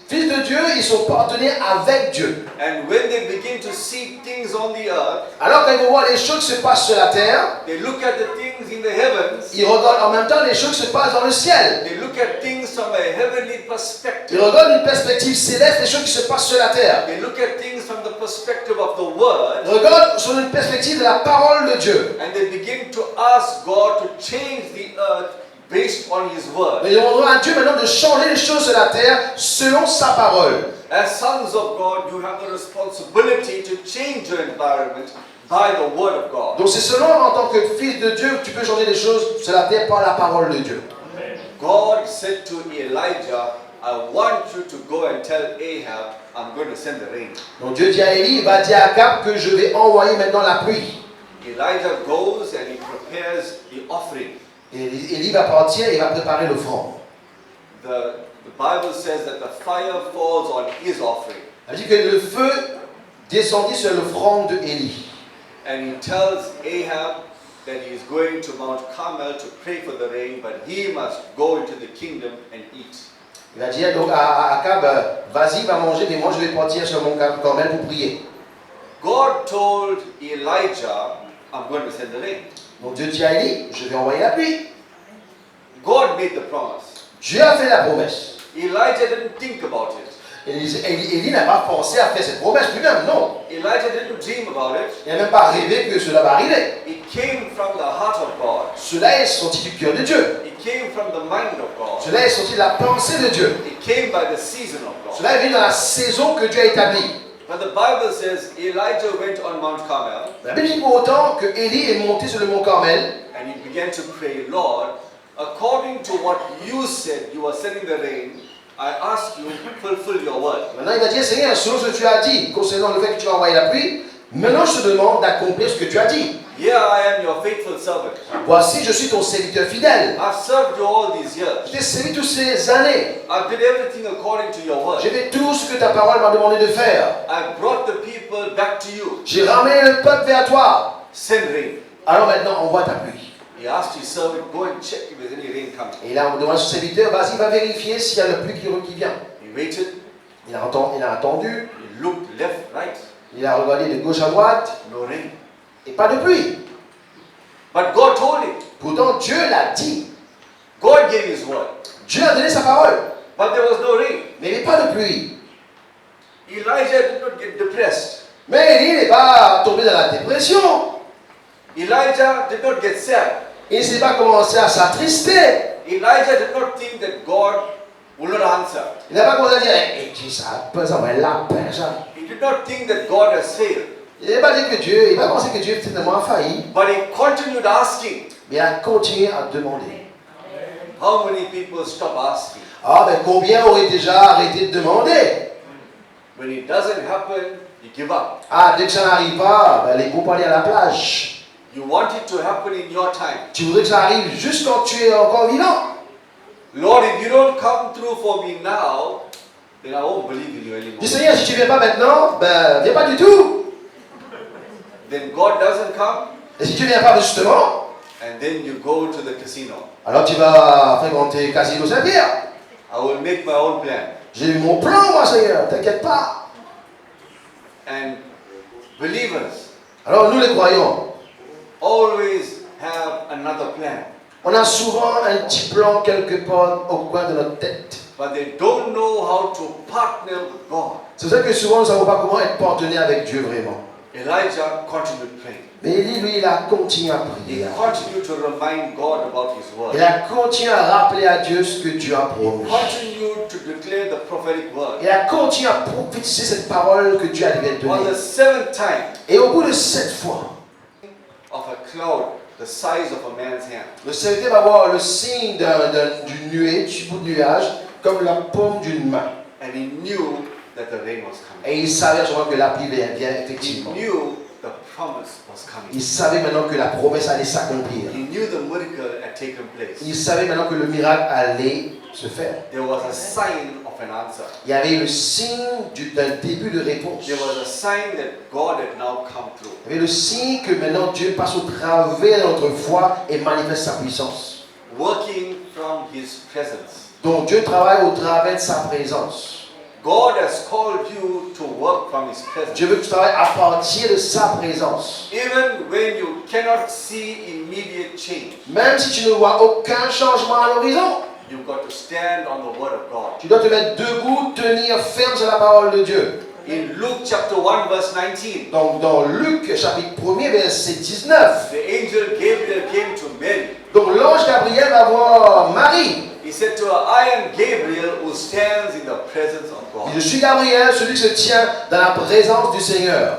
Fils de Dieu, ils sont partenaires avec Dieu. And when they begin to see things on the earth, Alors quand ils vont voir les choses qui se passent sur la terre, they look at the things in the heavens, ils regardent en même temps les choses qui se passent dans le ciel. they look at things from a heavenly Ils perspective. regardent une perspective céleste, les choses qui se passent sur la terre. They look at things from the perspective of the Word, Ils regardent sur une perspective de la parole de Dieu. and they begin to ask God to change the earth based on His Word. Mais ils demanderont à Dieu maintenant de changer les choses sur la terre selon sa parole. As sons of God, you have the responsibility to change your environment by the Word of God. Donc c'est seulement en tant que fils de Dieu que tu peux changer les choses sur la terre par la parole de Dieu. God said to Elijah, I want you to go and tell Ahab, I'm going to send the rain. Donc Dieu dit à Élie, va dire à Akab que je vais envoyer maintenant la pluie. Elijah goes and he prepares the offering. Et Élie va partir et va préparer l'offrande. The Bible says that the fire falls on his offering. Elle dit que le feu descendit sur l'offrande d'Élie. And he tells Ahab that he is going to Mount Carmel to pray for the rain, but he must go into the kingdom and eat. Il va dire donc à Akab, vas-y, va manger, mais moi je vais partir sur mon Carmel pour prier. God told Elijah, I'm going to send the rain. Donc Dieu dit à Élie, je vais envoyer la pluie. God made the promise. Dieu a fait la promesse. Elijah didn't think about it. Élie n'a pas pensé à faire cette promesse lui-même, non. Elijah didn't dream about it. Il n'a même pas rêvé que cela va arriver. It came from the heart of God. Cela est sorti du cœur de Dieu. It came from the mind of God. Cela est sorti de la pensée de Dieu. It came by the season of God. Cela est venu dans la saison que Dieu a établie. But the Bible says Elijah went on Mount Carmel La Bible dit pour autant que Élie est monté sur le mont Carmel and he began to pray, Lord, according to what you said, you are sending the rain. I ask you, fulfill your word. Maintenant, il va dire, Seigneur, selon ce que tu as dit, concernant le fait que tu as envoyé la pluie, maintenant je te demande d'accomplir ce que tu as dit. Here I am, your faithful servant. Voici, je suis ton serviteur fidèle. I've served you all these years. Je t'ai servi toutes ces années. I did everything according to your word. J'ai fait tout ce que ta parole m'a demandé de faire. I brought the people back to you. J'ai ramené le peuple vers toi. Send rain. Alors maintenant, envoie ta pluie. He asked his servant, go and check if there's any rain coming. Et là, on demande à son serviteur, vas-y, va vérifier s'il y a la pluie qui vient. He waited. Il a attendu. He looked left, right. Il a regardé de gauche à droite. No rain. Et pas de pluie. But God told him. Pourtant, Dieu l'a dit. God gave his word. Dieu a donné sa parole. But there was no rain. Mais il n'y avait pas de pluie. Elijah did not get depressed. Mais Élie n'est pas tombé dans la dépression. Elijah did not get sad. Il ne s'est pas commencé à s'attrister. Elijah did not think that God will not answer. Il n'a pas commencé à dire, Dieu, ça va la peine, ça. He did not think that God has failed. Il n'a pas dit que Dieu, il n'a pas pensé que Dieu finalement a failli. But he continued asking. Mais il a continué à demander. How many people stop asking? Ah, ben combien auraient déjà arrêté de demander? When it doesn't happen, you give up. Ah, dès que ça n'arrive pas, ben les groupes aller à la plage. You want it to happen in your time. Tu voudrais que ça arrive juste quand tu es encore vivant. Lord, if you don't come through for me now, then I won't believe in you anymore. Dis Seigneur, si tu ne viens pas maintenant, ben viens pas du tout. Then God doesn't come, Et si tu ne viens pas justement, and then you go to the casino. alors tu vas fréquenter Casino Saint-Pierre. I will make my own plan. J'ai eu mon plan, moi, Seigneur, t'inquiète pas. And believers Alors nous les croyants, always have another plan, on a souvent un petit plan quelque part au coin de notre tête. but they don't know how to partner with God. C'est ça que souvent nous ne savons pas comment être partenaire avec Dieu vraiment. Elijah continued praying. Mais Élie, lui, il a continué à He prier. continued to remind God about His word. Il a continué à rappeler à Dieu ce que Dieu a promis. Continued to declare the prophetic word. Il a continué à prophétiser cette parole que Dieu avait On donnée. the seventh time, Et au bout de 7 fois, cloud the size of a man's hand. Le serviteur va voir le signe d'une nuée, du bout de nuage, comme la paume d'une main. And he knew that the rain was coming. Et il savait sûrement que la pluie vient He effectivement. knew the promise was coming. Il savait maintenant que la promesse allait s'accomplir. He knew the miracle had taken place. Il savait maintenant que le miracle allait se faire. There was a sign of an answer. Il y avait le signe d'un début de réponse. There was a sign that God had now come through. Il y avait le signe que maintenant Dieu passe au travers de notre foi et manifeste sa puissance. Working from His presence. Donc Dieu travaille au travers de sa présence. God has called you to work from His presence. Dieu veut que tu travailles à partir de sa présence. Even when you cannot see immediate change, Même si tu ne vois aucun changement à l'horizon, you've got to stand on the Word of God. tu dois te mettre debout, tenir ferme sur la parole de Dieu. In Luke chapter 1 verse 19, Donc dans Luc chapitre 1er verset 19, the angel Gabriel came to Mary. donc l'ange Gabriel va voir Marie. He said to her, I am Gabriel who stands in the presence of God. Je suis Gabriel, celui qui se tient dans la présence du Seigneur.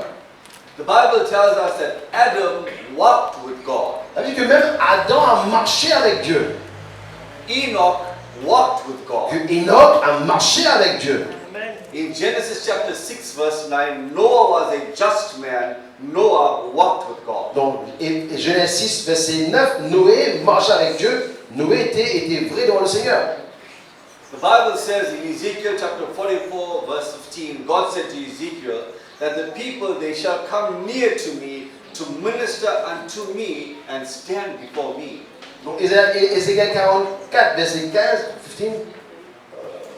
The Bible tells us that Adam walked with God. Ça veut dire que même Adam a marché avec Dieu. Enoch walked with God. Que Enoch a marché avec Dieu. In Genesis chapter 6 verse 9, Noah was a just man. Noah walked with God. Donc, et Genèse 6, verset 9, Noé marchait avec Dieu. Noé était vrai devant le Seigneur. The Bible says in Ezekiel chapter 44 verse 15, God said to Ezekiel that the people, they shall come near to me to minister unto me and stand before me. Donc, Ézéchiel 44, verset 15, 15,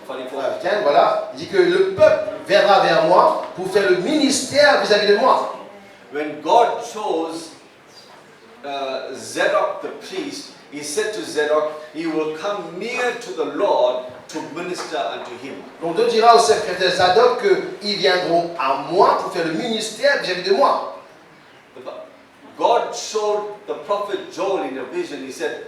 44. voilà, il dit que le peuple viendra vers moi pour faire le ministère vis-à-vis de moi. When God chose Zadok the priest, He said to Zadok, he will come near to the Lord to minister unto him. Donc Dieu dira au secrétaire Zadok qu'ils viendront à moi pour faire le ministère vis-à-vis de moi. God showed the prophet Joel in a vision. He said,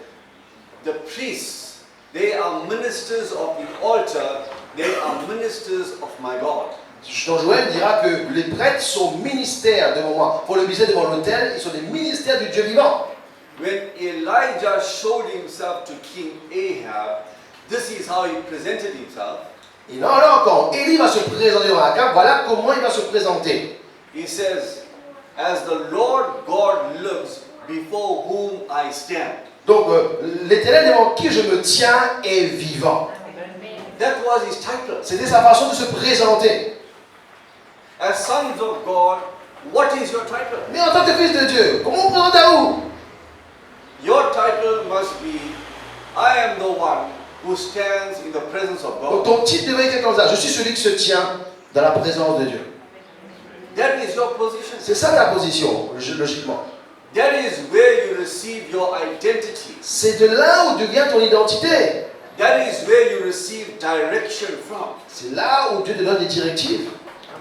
the priests, they are ministers of the altar, they are ministers of my God. Donc Joël dira que les prêtres sont ministères devant moi. Pour le ministère devant l'autel, ils sont des ministères du Dieu vivant. When Elijah showed himself to King Ahab, this is how he presented himself. Et là encore, Élie va se présenter devant Akab, voilà comment il va se présenter. He says, as the Lord God lives before whom I stand. Donc l'Éternel devant qui je me tiens est vivant. That was his title. C'était sa façon de se présenter. As sons of God, what is your title? Mais en tant que fils de Dieu, comment on présente à vous? Your title must be, I am the one who stands in the presence of Donc God. ton titre devrait être comme ça. Je suis celui qui se tient dans la présence de Dieu. That is your position. C'est ça la position, logiquement. That is where you receive your identity. C'est de là où devient ton identité. That is where you receive direction from. C'est là où Dieu te donne des directives.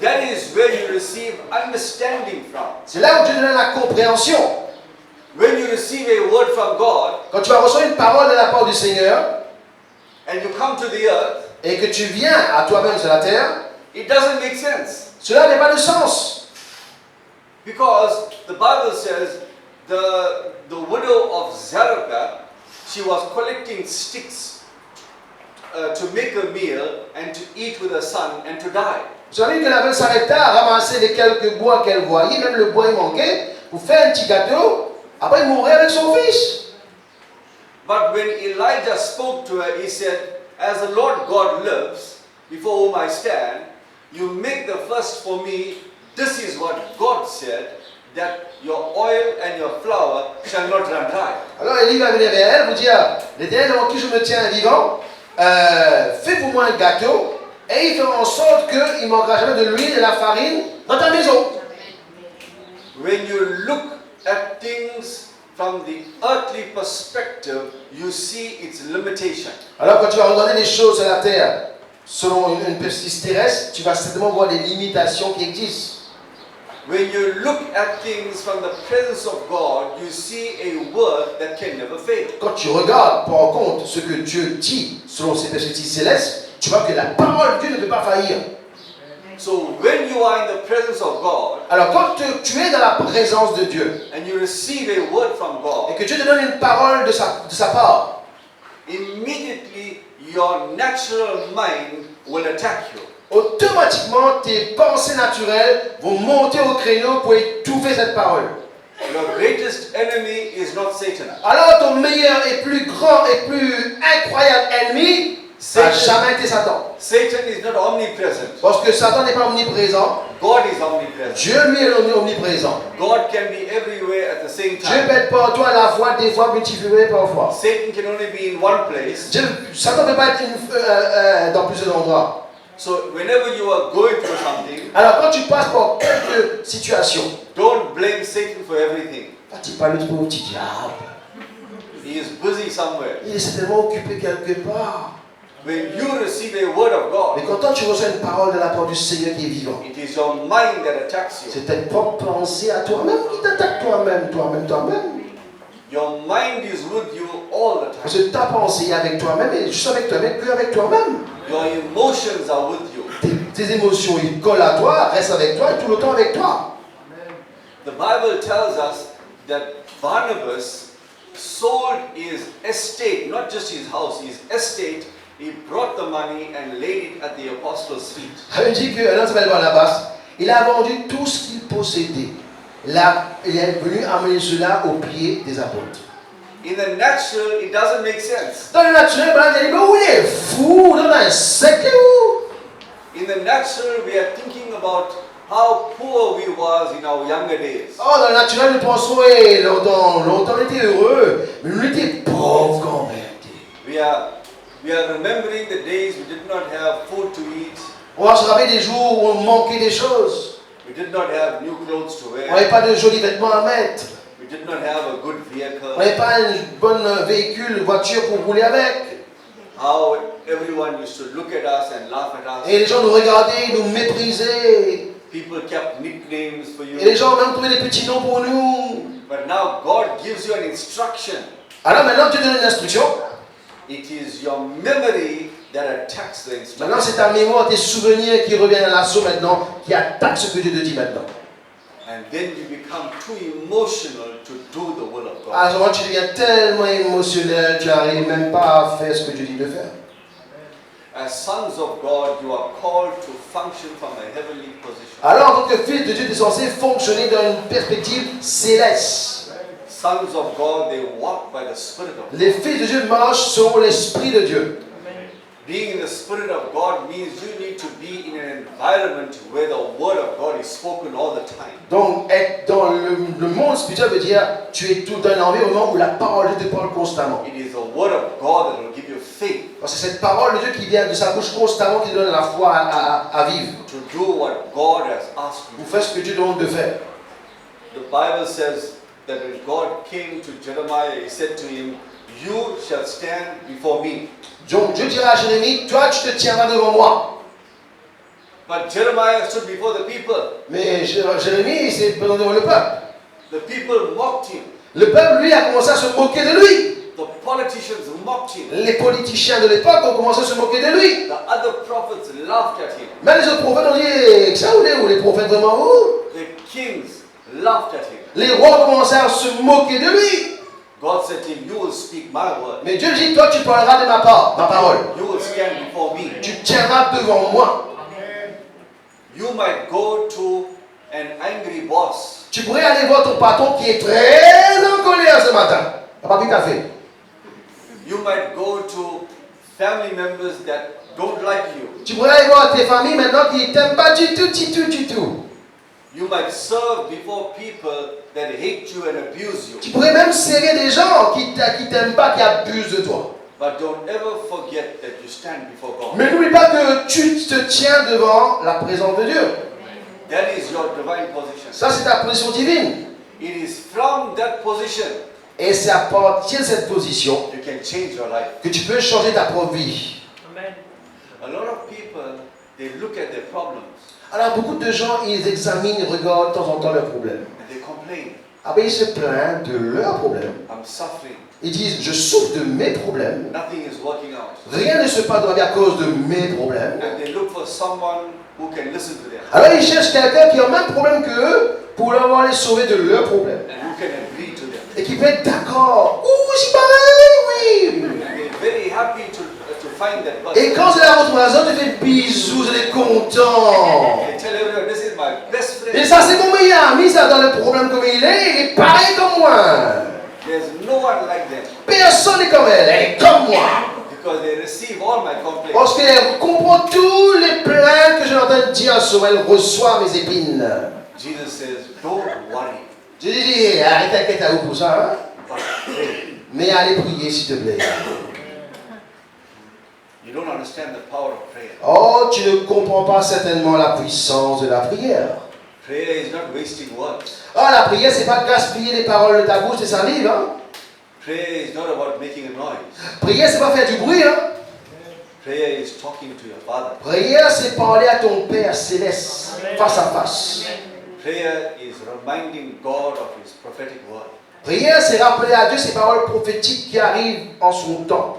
That is where you receive understanding from. C'est là où Dieu te donne la compréhension. When you receive a word from God Quand tu vas recevoir une parole de la part du Seigneur and you come to the earth, et que tu viens à toi-même sur la terre, it doesn't make sense. cela n'a pas de sens. Because the Bible says the widow of Zarephath, she was collecting sticks to make a meal and to eat with her son and to die. Vous savez que la femme s'arrêta à ramasser les quelques bois qu'elle voyait, même le bois il manquait, pour faire un petit gâteau. Après, il mourrait avec son fils. But when Elijah spoke to her, he said, as the Lord God lives, before whom I stand, you make the first for me. This is what God said, that your oil and your flour shall not run dry. Alors Élie va venir vers elle, vous dire, l'Éternel devant qui je me tiens vivant, fais pour moi un gâteau, et il fera en sorte qu'il ne manquera jamais de l'huile et de la farine dans ta maison. When you look at things from the earthly perspective, you see its limitation. Alors quand tu vas regarder les choses sur la terre, selon une perspective terrestre, tu vas certainement voir des limitations qui existent. When you look at things from the presence of God, you see a word that can never fail. Quand tu regardes, prends en compte ce que Dieu dit selon ses perspectives célestes, tu vois que la parole de Dieu ne peut pas faillir. So when you are in the presence of God Alors quand tu es dans la présence de Dieu and you receive a word from et God, que Dieu te donne une parole de sa part, immediately your natural mind will attack you. automatiquement tes pensées naturelles vont monter au créneau pour étouffer cette parole. Your greatest enemy is not Satan. Alors ton meilleur et plus grand et plus incroyable ennemi, ça n'a jamais été Satan. Satan is not omnipresent. Parce que Satan n'est pas omniprésent, God is omnipresent. Dieu lui est omniprésent. God can be everywhere at the same Dieu time. peut être partout à la fois, des fois multiplié parfois. Satan can only be in one place. Satan ne peut pas être dans plusieurs endroits. So whenever you are going through something, Alors quand tu passes par quelques situations, don't blame Satan for everything. tu parles du petit diable. He is busy somewhere. Il est certainement occupé quelque part. When you receive a word of Mais God, quand toi tu reçois une parole de la part du Seigneur qui est vivant, it is your mind that attacks you. c'est ta propre pensée à toi-même qui t'attaque toi-même. Your mind is with you all the time. Parce que ta pensée est avec toi-même et juste avec toi-même, que avec toi-même. Your emotions are with you. Tes émotions, ils collent à toi, restent avec toi et tout le temps avec toi. The Bible tells us that Barnabas sold his estate, not just his house, his estate. He brought the money and laid it at the apostles' feet. Il dit qu'un homme s'appelle Barnabas, il a vendu tout ce qu'il possédait. Là, il est venu amener cela aux pieds des apôtres. In the natural, it doesn't make sense. Dans le naturel, Barnabas dit, mais où il est fou, dans un secte où? In the natural, we are thinking about how poor we was in our younger days. Oh, dans le naturel, nous pensons, oui, longtemps on était heureux, mais nous étions pauvres quand même. We are remembering the days we did not have food to eat. On va se rappeler des jours où on manquait des choses. We did not have new clothes to On wear. n'avait pas de jolis vêtements à mettre. We did not have a good On vehicle. n'avait pas un bon véhicule, voiture pour rouler avec. How everyone used to look at us and laugh at Et les us. gens nous regardaient, nous méprisaient. People kept nicknames for Et les you. gens ont même trouvé des petits noms pour nous. But now God gives you an instruction. Alors maintenant, Dieu donne une instruction. It is your memory that attacks the Maintenant, instruction. c'est ta mémoire, tes souvenirs qui reviennent à l'assaut maintenant, qui attaquent ce que Dieu te dit maintenant. And then you become too emotional to do the will of God. À ce moment, tu deviens tellement émotionnel, tu n'arrives même pas à faire ce que Dieu dit de faire. As sons of God, you are called to function from a heavenly position. Alors, en tant que fils de Dieu, tu es censé fonctionner dans une perspective céleste. Sons of God, they walk by the Spirit of God. Les fils de Dieu marchent selon l'Esprit de Dieu. Being in the Spirit of God means you need to be in an environment where the Word of God is spoken all the time. Donc, être dans le monde spirituel veut dire tu es tout dans un environnement où la parole de Dieu te parle constamment. It is the Word of God that will give you faith Parce que c'est cette parole de Dieu qui vient de sa bouche constamment qui te donne la foi à vivre. to do what God has asked you Pour to faire ce que Dieu demande de faire. do. The Bible says that when God came to Jeremiah, He said to him, "You shall stand before me." Donc Dieu dira à Jérémie, toi tu te tiendras devant moi. But Jeremiah stood before the people. Mais Jérémie s'est présenté devant le peuple. The people mocked him. Le peuple, lui, a commencé à se moquer de lui. The politicians mocked him. Les politiciens de l'époque ont commencé à se moquer de lui. The other prophets laughed at him. Même les autres prophètes ont dit, ça où les prophètes vraiment où? The kings laughed at him. Les rois ont commencé à se moquer de lui. God said to him, "You will speak my word. Mais Dieu dit, toi tu parleras de ma parole. You will stand before me." Tu tiendras devant moi. You might go to an angry boss. Tu pourrais aller voir ton patron qui est très en colère ce matin. T'as pas bu café. You might go to family members that don't like you. Tu pourrais aller voir tes familles maintenant qui ne t'aiment pas du tout. You might serve before people that hate you and abuse you. Tu pourrais même serrer des gens qui t'aiment pas, qui abusent de toi. But don't ever forget that you stand before God. Mais n'oublie pas que tu te tiens devant la présence de Dieu. That is your divine position. Ça, c'est ta position divine. It is from that position Et c'est à partir de cette position you can change your life. que tu peux changer ta propre vie. A lot of people, they look at their problems Alors, beaucoup de gens, ils examinent, ils regardent de temps en temps leurs problèmes. and they complain. Après, ils se plaignent de leurs problèmes. I'm suffering. Ils disent, je souffre de mes problèmes. Nothing is working out. Rien ne se passe dans la vie à cause de mes problèmes. And they look for for someone who can listen to them Alors ils cherchent quelqu'un qui a le même problème qu'eux pour leur les sauver de leurs problèmes. and who can agree to them. Et qui peut être d'accord. Ouh, c'est pareil, oui. And they're very happy to find that Et person. quand c'est la votre maison, tu fais bisous, vous êtes content. They tell everyone, this is my best Et friend. ça, c'est mon meilleur ami, ça, dans le problème comme il est pareil comme moi. There's no one like them Personne n'est comme elle est comme moi. because they receive all my complaints. Parce qu'elle comprend tous les plaintes que je l'entends dire sur elle, reçoit mes épines. Jesus says, don't worry, Je dis, arrête t'inquiète à vous pour ça, hein? but pray. Mais allez prier, s'il te plaît. You don't understand the power of prayer. Oh, tu ne comprends pas certainement la puissance de la prière. Prayer is not wasting words. Oh, la prière, c'est pas gaspiller les paroles de ta bouche, c'est ça livre, hein? Prayer is not about making a noise. Prière, c'est pas faire du bruit, hein? Prayer is talking to your Father. Prière, c'est parler à ton Père céleste, face à face. Prayer is reminding God of His prophetic word. Prière, c'est rappeler à Dieu ces paroles prophétiques qui arrivent en son temps.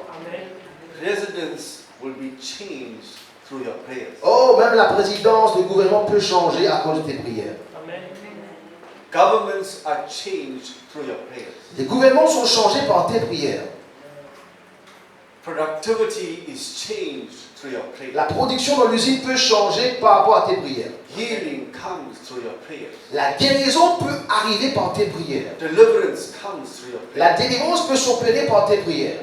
Presidents will be changed through your prayers. Oh, même la présidence, le gouvernement peut changer à cause de tes prières. Governments are changed through your prayers. Les gouvernements sont changés par tes prières. Productivity is changed through your prayers. La production dans l'usine peut changer par rapport à tes prières. Healing comes through your prayers. La guérison peut arriver par tes prières. Deliverance comes through your La prayers. délivrance peut s'opérer par tes prières.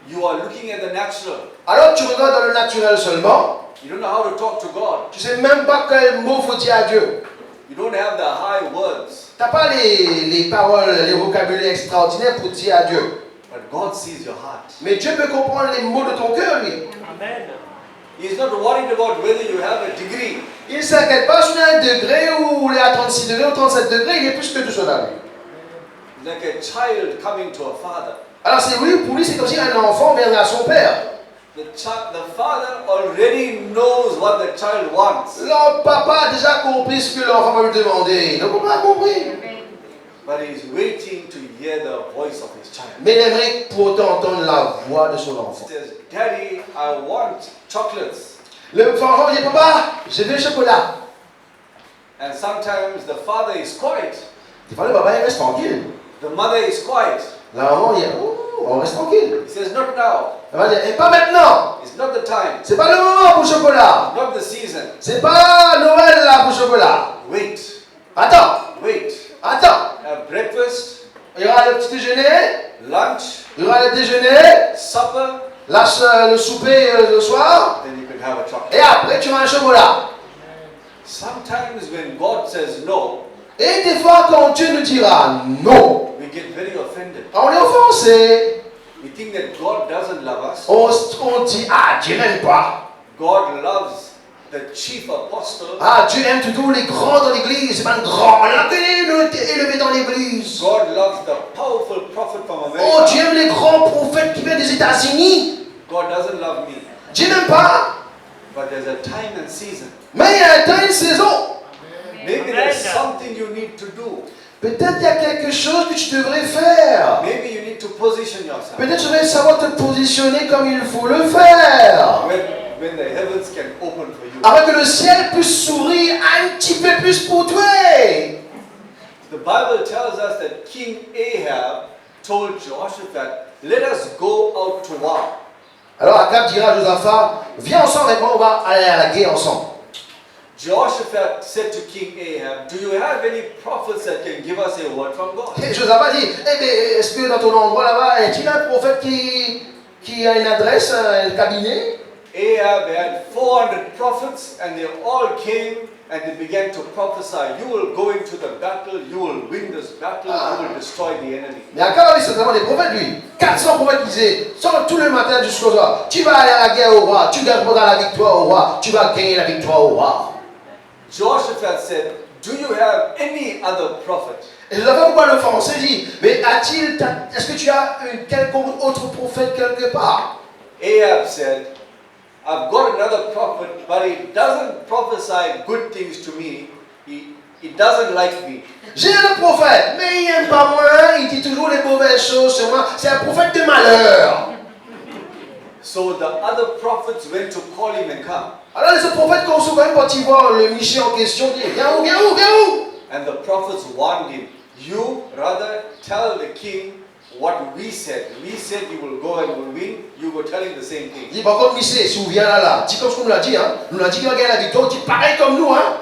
You are looking at the natural. Alors tu regardes dans le naturel seulement, You don't know how to talk to God. tu sais même pas quel mot faut dire à Dieu. You don't have the high words. Tu n'as pas les paroles, les vocabulaires extraordinaires pour dire à Dieu. But God sees your heart. Mais Dieu peut comprendre les mots de ton cœur, lui. He's not worried about whether you have a degree. Il ne s'inquiète pas si on a 1 degré ou il est à 36 degrés ou 37 degrés, il est plus que tout cela. Like a child coming to a father. Alors c'est lui, pour lui, c'est comme si un enfant viendrait à son père. The father already knows what the child wants. Le papa a déjà compris ce que l'enfant va lui demander. Le papa a compris. But he's waiting to hear the voice of his child. Mais il aimerait pourtant entendre la voix de son enfant. He says, Daddy, I want chocolates. Le enfant dit, papa, je veux le chocolat. And sometimes the father is quiet. Il dit, le papa, il reste tranquille. The mother is quiet. La maman dit, oh, on reste tranquille. He says, not now. La maman dit, et pas maintenant. It's not the time. C'est pas le moment pour le chocolat. Not the season. C'est pas Noël là pour le chocolat. Wait. Attends, Wait. attends. Have breakfast, Il y aura le petit déjeuner, lunch, il y aura le déjeuner, supper, le souper le soir, then you can have a chocolate. et après tu auras un chocolat. Sometimes when God says no, Et des fois quand Dieu nous dira non, we get very offended. on est offensé. We think that God doesn't love us. On dit, ah, Dieu n'aime pas. God loves the chief apostle. Ah, Dieu aime toujours les grands dans l'église. C'est pas un grand là qu'il est élevé dans l'église. God loves the powerful prophet from Oh, America. Dieu aime les grands prophètes qui viennent des États-Unis. God doesn't love me. Dieu n'aime pas. But there's a time and season. Mais il y a un temps et une saison. Maybe there's something you need to do. Peut-être il y a quelque chose que tu devrais faire. Maybe you need to position yourself. Peut-être tu devrais savoir te positionner comme il faut le faire. When the heavens can open for you. Afin que le ciel puisse s'ouvrir un petit peu plus pour toi. The Bible tells us that King Ahab told Jehoshaphat, let us go out to war. Alors Akab dira à Josaphat, viens ensemble avec moi, on va aller à la guerre ensemble. Jehoshaphat said to King Ahab, do you have any prophets that can give us a word from God? Et Josaphat dit, eh bien, est-ce que dans ton endroit là-bas, est-il un prophète qui a une adresse, un cabinet? Ahab had 400 prophets and they all came and they began to prophesy. You will go into the battle, you will win this battle, you will destroy the enemy. Mais Akab avait certainement des prophètes, lui. 400 prophètes qui disaient, sors tout le matin jusqu'au soir. Tu vas aller à la guerre au roi, tu gagneras la victoire au roi, tu vas gagner la victoire au roi. Jehoshaphat said, do you have any other prophet? Et Josaphat, pourquoi le français dit, mais est-ce que tu as un quelconque autre prophète quelque part? Ahab said, I've got another prophet, but he doesn't prophesy good things to me. He doesn't like me. J'ai un prophète, mais il n'aime pas moi, il dit toujours les mauvaises choses sur moi. C'est un prophète de malheur. So the other prophets went to call him and come. Alors les autres prophètes, quand ils sont quand même partis voir le Michée en question, disent viens où, viens où, viens où? And the prophets warned him, you rather tell the king what we said. We said you will go and will win. You were telling the same thing. Il dit par contre Michée, si vous venez là, dis comme ce qu'on nous l'a dit, hein. Nous l'a dit qu'il va gagner la victoire, dis pareil comme nous, hein.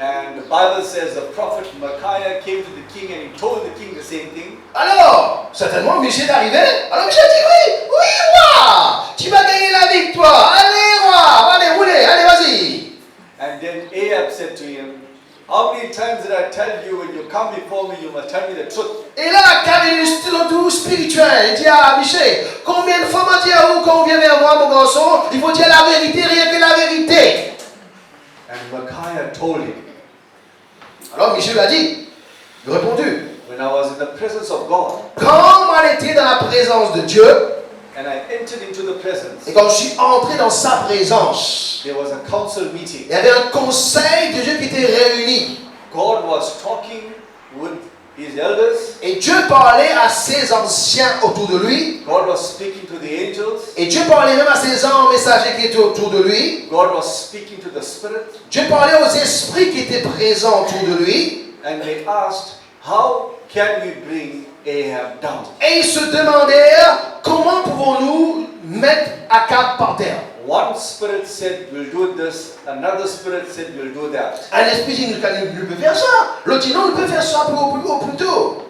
And the Bible says the prophet Micaiah came to the king and he told the king the same thing. Alors, certainement, Michée est arrivé. Alors Michée dit oui, oui, roi, tu vas gagner la victoire. Allez, roi, allez, roulez, allez, vas-y. And then Ahab said to him, how many times did I tell you when you come before me, you must tell me the truth? Et là, Akab est stylo spirituel. Il dit à Michée, combien de fois m'a dit à vous quand on vient vers moi, mon garçon, il faut dire la vérité, rien que la vérité. And Micaiah told him, Alors Michée lui a dit, il a répondu, when I was in the presence of God quand on était dans la présence de Dieu, and I entered into the presence, et quand je suis entré dans sa présence, there was a council meeting. il y avait un conseil de Dieu qui était réuni. God was talking with his elders. Et Dieu parlait à ses anciens autour de lui. God was speaking to the angels. Et Dieu parlait même à ses anges messagers qui étaient autour de lui. God was speaking to the Spirit. Dieu parlait aux esprits qui étaient présents autour de lui. And they asked, how can we bring Ahab down? Et ils se demandèrent, comment pouvons-nous mettre Akab par terre? One spirit said, we'll do this. Another spirit said, we'll do that. Un esprit dit, nous peut faire ça. L'autre dit, non, nous peut faire ça plus tôt.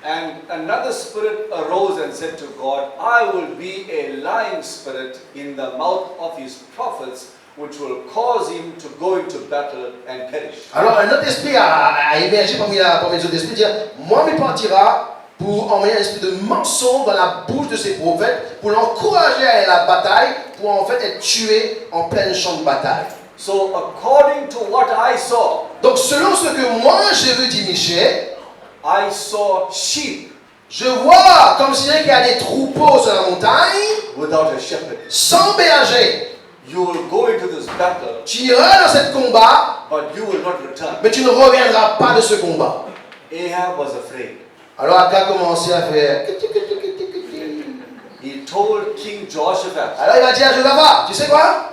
And another spirit arose and said to God, I will be a lying spirit in the mouth of his prophets, which will cause him to go into battle and perish. Alors un autre esprit a émergé parmi les autres esprits, dire, moi il partira pour envoyer un esprit de mensonge dans la bouche de ses prophètes, pour l'encourager à aller à la bataille, pour en fait être tué en plein champ de bataille. So according to what I saw, Donc selon ce que moi j'ai vu, dit Michée, I saw sheep je vois comme si qu'il y a des troupeaux sur la montagne, without a shepherd. sans berger. You will go into this battle, Tu iras dans ce combat, but you will not return. mais tu ne reviendras pas de ce combat. Ahab was afraid. Alors Akab a commencé à faire... He told King Jehoshaphat, Alors il va dire à Josaphat, tu sais quoi?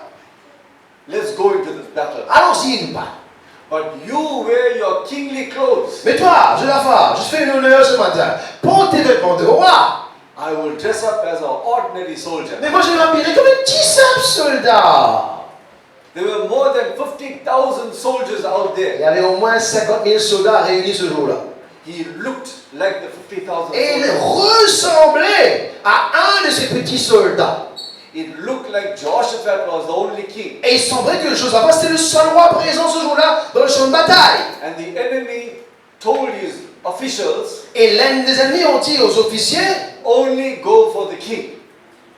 let's go into this battle. Allons-y, nous pas. But you wear your kingly clothes. Mais toi, Josaphat, je te fais une honneur ce matin. Prends tes vêtements de roi. I will dress up as an ordinary soldier. Mais moi je vais m'habiller comme un petit simple soldat. There were more than 50,000 soldiers out Il there. y avait au moins 50 000 soldats réunis ce jour-là. He looked like the 50,000 Et il soldiers. ressemblait à un de ces petits soldats. It looked like Jehoshaphat was the only king. Et il semblait que Josaphat c'était le seul roi présent ce jour-là dans le champ de bataille. And the enemy told his officials, Et l'un des ennemis ont dit aux officiers, only go for the king.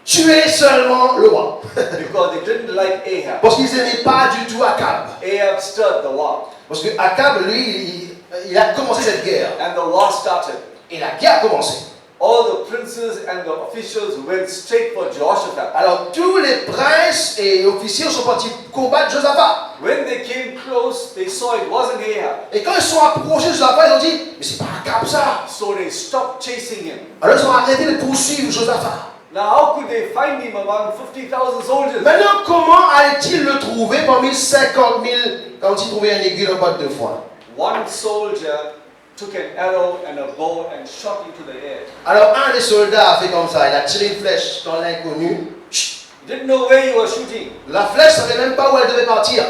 tuez seulement le roi. Because they didn't like Ahab. Parce qu'ils n'aimaient pas du tout Akab. Ahab stirred the war. Parce que Akab, lui, il a commencé cette guerre. And the war started. Et la guerre a commencé. All the princes and the officials went straight for Jehoshaphat. Alors tous les princes et officiers sont partis combattre Josaphat. When they came close, they saw it wasn't Ahab. Et quand ils sont approchés de Josaphat, ils ont dit, mais c'est pas Akab ça. So they stopped chasing him. Alors ils ont arrêté de poursuivre Josaphat. Now how could they find him among 50,000 soldiers? Maintenant, comment allait-il le trouver parmi 50 000 quand il trouvait un aiguille dans botte de foin? One soldier took an arrow and a bow and shot into the air. Alors un des soldats a fait comme ça, il a tiré une flèche dans l'inconnu. He didn't know where he was shooting. La flèche ne savait même pas où elle devait partir.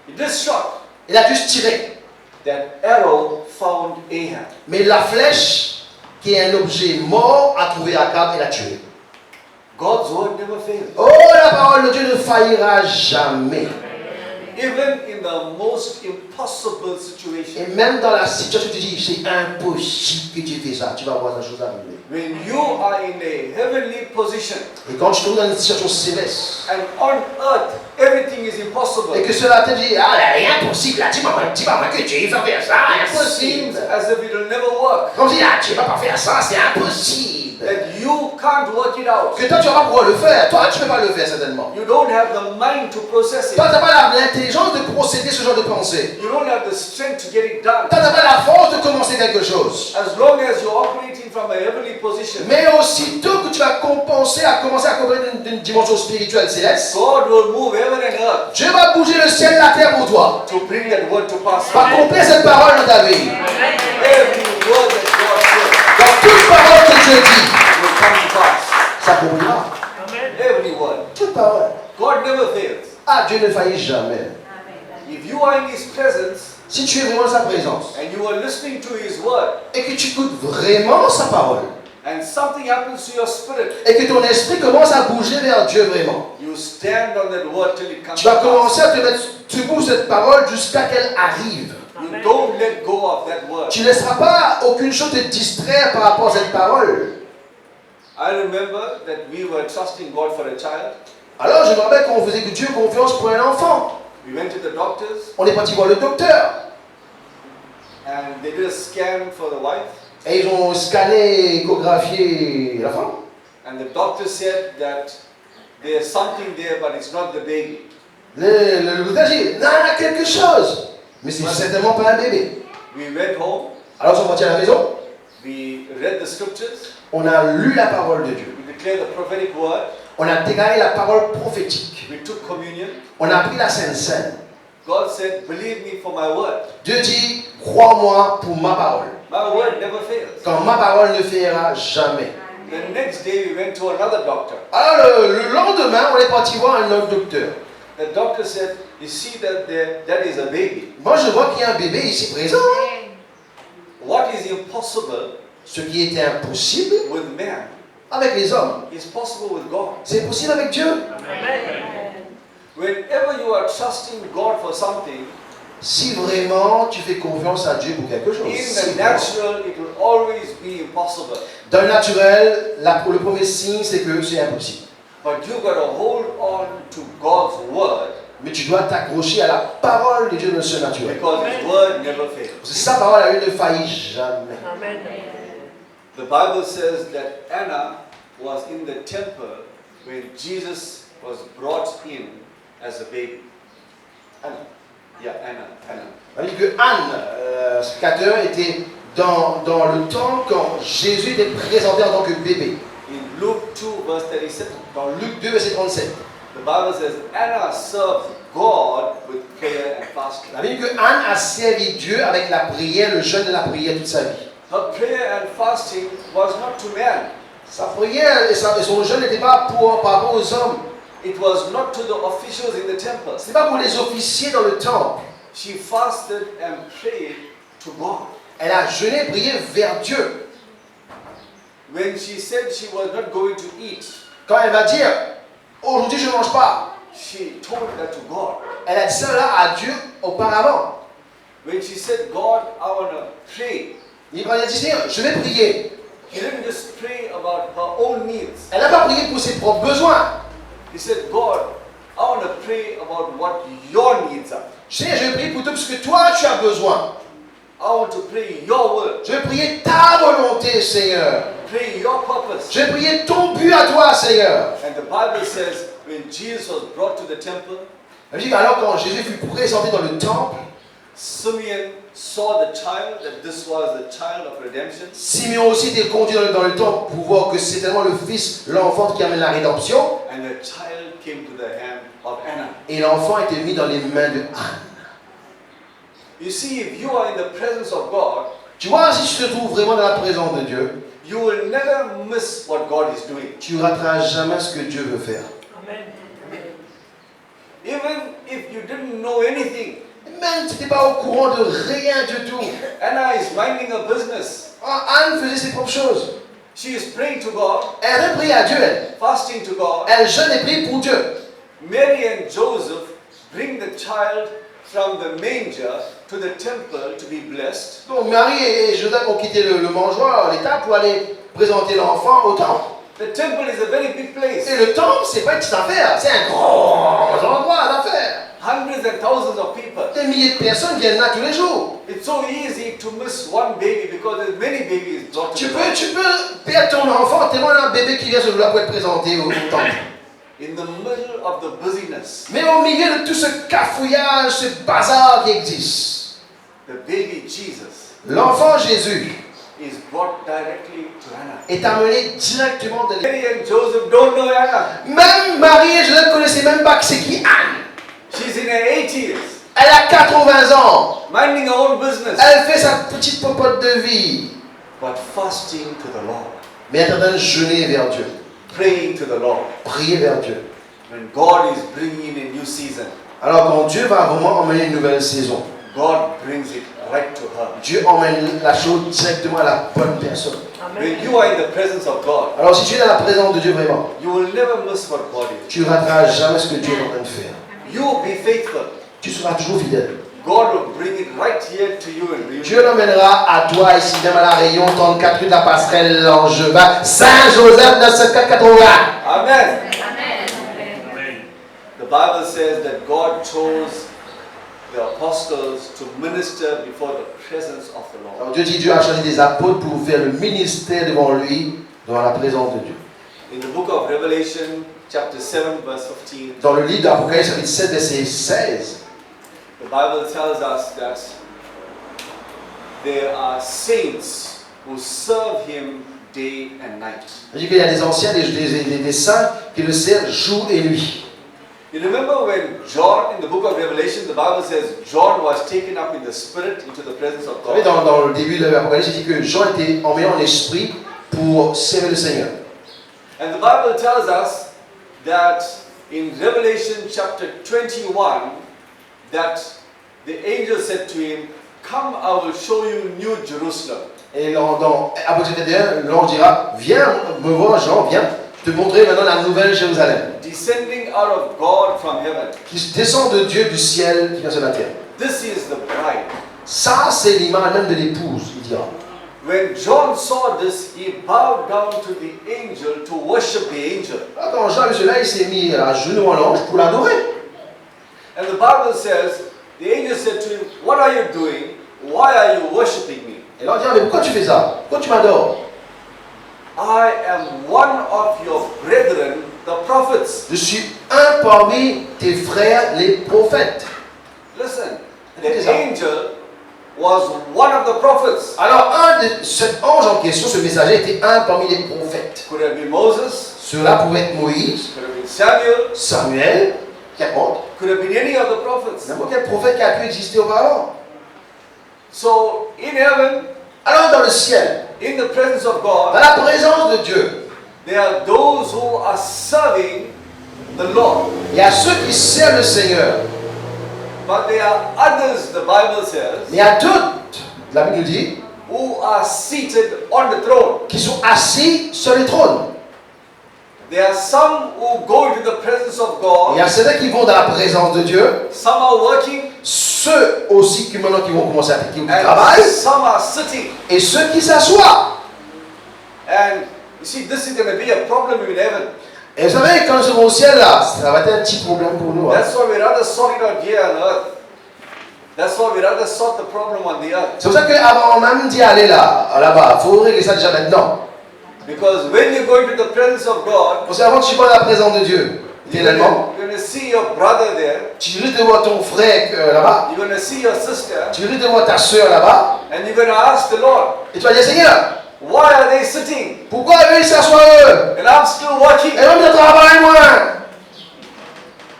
He just shot. Il a juste tiré. That arrow found Ahab. Mais la flèche, qui est un objet mort, a trouvé Akab et l'a tué. God's word never fails. Oh, la parole de Dieu ne faillira jamais. Even in the most impossible situation, Et même dans la situation où tu dis, c'est impossible que tu fais ça, tu vas voir la chose arriver. when you are in a heavenly position Et quand tu te trouves dans une situation céleste, and on earth everything is impossible, et que cela te dit, ah, il n'y a rien possible, là, dis-moi que tu vas faire ça, it seems impossible. as if it will never work. Comme si, ah, tu ne vas pas faire ça, c'est impossible. that you can't work it out. Que toi, tu vas pas pouvoir le faire. Toi, tu ne peux pas le faire, certainement. You don't have the mind to process it. Toi, tu n'as pas l'intelligence de procéder ce genre de pensée. You don't have the strength to get it done. Tu n'as pas la force de commencer quelque chose. As long as you're operating from a heavenly position, Mais aussitôt que tu vas commencer à opérer d'une dimension spirituelle céleste, God will move heaven and earth Dieu va bouger le ciel et la terre pour toi. to bring that word to pass. Va accomplir cette parole dans ta vie. Every word that God says Dans toute parole que Dieu dit, will come to pass. s'accomplira. Every word. Toute parole. God never fails. Ah, Dieu ne faillit jamais. If you are in His presence Si tu es vraiment dans sa présence and you are listening to His word et que tu écoutes vraiment sa parole and something happens to your spirit, et que ton esprit commence à bouger vers Dieu vraiment, you stand on that word till it comes tu to vas pass. commencer à te mettre debout sur cette parole jusqu'à qu'elle arrive. You don't let go of that word. Tu ne laisseras pas aucune chose te distraire par rapport à cette parole. I remember that we were trusting God for a child. Alors je me rappelle qu'on faisait que Dieu confiance pour un enfant. We went to the doctors On est parti voir le docteur and they did a scan for the wife. et ils ont scanné, échographié la femme. And the doctor said that there's something there, but it's not the baby. Le docteur dit, non, il y a quelque chose, mais c'est certainement pas un bébé. We went home, Alors ils sont partis à la maison, we read the scriptures, on a lu la parole de Dieu. we declared the prophetic word, On a déclaré la parole prophétique. we took communion. On a pris la Sainte Seine. God said, believe me for my word. Dieu dit, crois-moi pour ma parole. My word never fails. Quand ma parole ne faillira jamais. The next day we went to another doctor. Alors le lendemain, on est parti voir un autre docteur. The doctor said, you see that that is a baby. Moi, je vois qu'il y a un bébé ici présent. What is impossible Ce qui était impossible with man avec les hommes, is possible with God. c'est possible avec Dieu. Whenever you are trusting God for something, Si vraiment tu fais confiance à Dieu pour quelque chose. in si the vraiment. natural it will always be impossible. Dans le naturel, le premier signe, c'est que c'est impossible. But you got to hold on to God's word Mais tu dois t'accrocher à la parole de Dieu dans le surnaturel. because His word never fails. Parce que sa parole, elle ne faillit jamais. The Bible says that Anna was in the temple when Jesus was brought in as a baby. Anna. Yeah, Anna. On dit que Anne, ce cateur, était dans le temple quand Jésus était présenté en tant que bébé. In Luke 2 verse 37, Dans Luc 2, verset 37. the Bible says Anna served God with prayer and fasting. La Bible dit que Anne a servi Dieu avec la prière, le jeûne et la prière toute sa vie. Her prayer and fasting was not to man. Sa prière et son jeûne n'était pas par rapport aux hommes. It was not to the officials in the temple. Ce n'est pas pour les officiers dans le temple. She fasted and prayed to God. Elle a jeûné et prié vers Dieu. When she said she was not going to eat, Quand elle va dire, aujourd'hui je ne mange pas, she told that to God. elle a dit cela à Dieu auparavant. When she said, God, I want to pray, Il a dit, Seigneur, je vais prier. she didn't just pray about her own needs. Elle n'a pas prié pour ses propres besoins. He said, God, I want to pray about what your needs are. Seigneur, je vais prier pour tout ce que toi tu as besoin. I want to pray your will, Je vais prier ta volonté, Seigneur. pray your purpose. Je vais prier ton but à toi, Seigneur. And the Bible says, when Jesus was brought to the temple, Elle dit alors quand Jésus fut présenté dans le temple, Simeon saw the child, that this was the child of redemption. Simeon aussi était conduit dans le temple pour voir que c'est tellement le fils, l'enfant qui amène la rédemption. And the child came to the hand of Anna. Et l'enfant était mis dans les mains de Anne. You see, if you are in the presence of God, Tu vois, si tu te trouves vraiment dans la présence de Dieu, you will never miss what God is doing. tu ne rateras jamais ce que Dieu veut faire. Even if you didn't know anything, Même si tu n'étais pas au courant de rien du tout. Anna is minding her business. Anne faisait ses propres choses. She is praying to God, Elle avait prié à Dieu, elle. fasting to God. Elle jeûne et prie pour Dieu. Mary and Joseph bring the child from the manger to the temple to be blessed. Donc Marie et Joseph ont quitté le mangeoir, l'état, pour aller présenter l'enfant au temple. The temple is a very big place. Et le temple, c'est pas une petite affaire, c'est un grand endroit d'affaires. Hundreds and thousands of people. Des de milliers de personnes viennent là tous les jours. It's so easy to miss one baby because there's many babies brought to Tu the peux world. perdre ton enfant tellement un bébé qui vient se vouloir pour être présenté au temple. In the middle of the busyness, Mais au milieu de tout ce cafouillage, ce bazar qui existe, the baby Jesus l'enfant Jésus is brought directly to Anna. est amené directement de l'église. Mary and Joseph don't know Anna. Même Marie et Joseph ne connaissaient même pas que c'est qui Anne. She's in her 80s, Elle a 80 ans. minding her own business, Elle fait sa petite popote de vie. but fasting to the Lord, Mais elle est en train de jeûner vers Dieu. praying to the Lord. Prier vers Dieu. When God is bringing in a new season, Alors quand Dieu va vraiment emmener une nouvelle saison, God brings it right to her. Dieu emmène la chose directement à la bonne personne. When you are in the presence of God, Alors si tu es dans la présence de Dieu vraiment, you will never miss what God is. tu ne rateras jamais ce que Dieu est en train de faire. You will be faithful. Tu seras toujours fidèle. God will bring it right here to you in Dieu reunion. l'emmènera à toi ici même à la Réunion 34 rue de la Passerelle Langevin, Saint-Joseph 97480. Amen. The Bible says that God chose the apostles to minister before the presence of the Lord. Alors Dieu a choisi des apôtres pour faire le ministère devant lui, devant la présence de Dieu. In the book of Revelation, chapter 7, verse 15, Dans le livre d'Apocalypse, chapitre 7, verset 16, the Bible tells us that there are saints who serve Him day and night. il dit qu'il y a des anciens, des saints qui le servent jour et nuit. You remember when John, in the book of Revelation, the Bible says John was taken up in the Spirit into the presence of Vous savez, God. dans le début de l'Apocalypse, il dit que Jean était emmené en esprit pour servir le Seigneur. And the Bible tells us that in Revelation chapter 21, that the angel said to him, "Come, I will show you New Jerusalem." Et dans Apocalypse 21, l'ange dira, viens me voir Jean, viens te montrer maintenant la nouvelle Jérusalem, Descending out of God from heaven. qui descend de Dieu du ciel qui vient sur la terre. This is the bride. Ça, c'est l'image même de l'épouse, il dira. When John saw this, he bowed down to the angel to worship the angel. Là, quand Jean a vu cela, il s'est mis à genoux à l'ange pour l'adorer. And the Bible says, the angel said to him, "What are you doing? Why are you worshiping me? Et l'ange dit, mais pourquoi tu fais ça? Pourquoi tu m'adores? I am one of your brethren, the prophets." Je suis un parmi tes frères, les prophètes. Listen, Écoutez the ça. angel was one of the prophets. Alors, cet ange en question, ce messager, était un parmi les prophètes. Could have been Moses, Cela pouvait être Moïse, could have been Samuel, Samuel, qu'importe. could have been any of the prophets. N'importe quel prophète qui a pu exister auparavant. So in heaven, Alors, dans le ciel, in the presence of dans God, la présence de Dieu, there are those who are serving the Lord. il y a ceux qui servent le Seigneur. But there are others, the Bible says, Mais il y a d'autres, la Bible nous dit, who are seated on the throne. qui sont assis sur les trônes. There are some who go into the presence of Il y God. a certains qui vont dans la présence de Dieu, Some are working ceux aussi qui maintenant qui vont commencer à qui and travaillent, some are sitting. et ceux qui s'assoient. And you see, this is going to be a problem in heaven. Et vous savez, quand nous serons au ciel là, ça va être un petit problème pour nous. Hein. That's why we rather sort it out here on earth. That's why we rather sort the problem on the earth. C'est pour ça qu'avant même d'y aller là-bas, il faut régler ça déjà maintenant. Because when you go into the presence of God, Parce qu'avant que tu sois dans la présence de Dieu, finalement, you're going to see your brother there. tu risques de voir ton frère là-bas, You're going to see your sister. tu risques de voir ta soeur là-bas, And you're going to ask the Lord, et tu vas dire Seigneur, why are they sitting? pourquoi eux ils s'assoient eux? And I'm still working. Et même je travaille moi.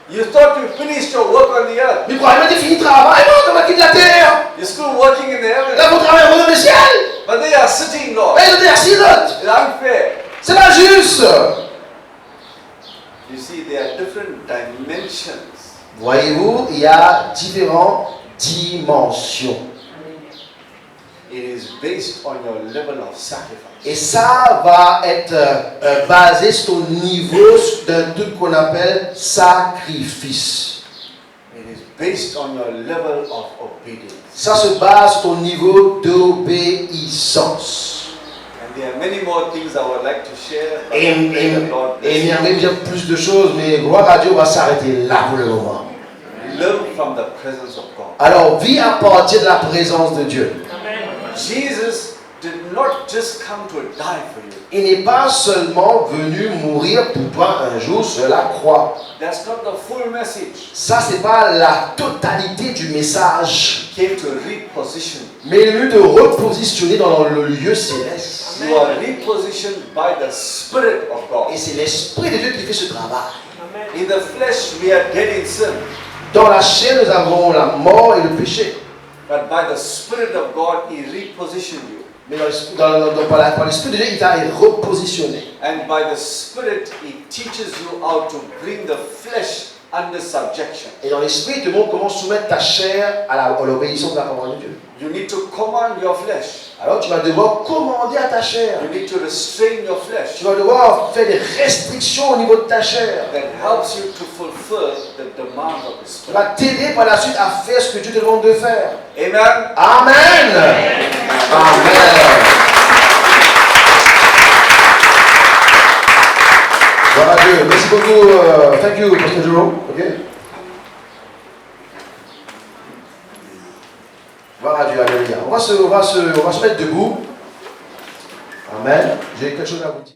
You thought you finished your work on the earth. Mais croyez-moi, tu finis le travail, non, on va quitter la terre. You're still working in the heavens. Là, vous travaillez dans le ciel. But they are sitting, Lord. Mais ils étaient assis là. It's unfair. C'est pas juste. You see, there are different dimensions. Voyez-vous, il y a différentes dimensions. It is based on your level of sacrifice. Et ça va être basé sur ton niveau d'un truc qu'on appelle sacrifice. It is based on your level of obedience. Ça se base sur ton niveau d'obéissance. And there are many more things I would like to share. But Et I pray the Lord bless il y you. a même bien plus de choses, mais gloire à Dieu, on va s'arrêter là pour le moment. Live from the presence of God. Alors vis à partir de la présence de Dieu. Jesus did not just come to die for you. Il n'est pas seulement venu mourir pour toi un jour sur la croix. That's not the full message. Ça, c'est pas la totalité du message. He came to reposition. Mais il est venu te repositionner dans le lieu céleste. You are repositioned by the Spirit of God. Et c'est l'Esprit de Dieu qui fait ce travail. In the flesh, we are dead in sin. Dans la chair, nous avons la mort et le péché. But by the Spirit of God, He repositioned you. Mais par l'Esprit de Dieu, il t'a repositionné. And by the Spirit, He teaches you how to bring the flesh under subjection. Et dans l'Esprit, il te montre comment soumettre ta chair à l'obéissance de la parole de Dieu. You need to command your flesh. Alors tu vas devoir commander à ta chair. You need to restrain your flesh. Tu vas devoir faire des restrictions au niveau de ta chair. That helps you to fulfill the demand of the Tu Spirit. vas t'aider par la suite à faire ce que Dieu te demande de faire. Amen. Amen. Amen. Voilà Dieu. Merci beaucoup. Thank you, Pastor Jerome. Okay. Voilà Dieu, alléluia. On va se mettre debout. Amen. J'ai quelque chose à vous dire.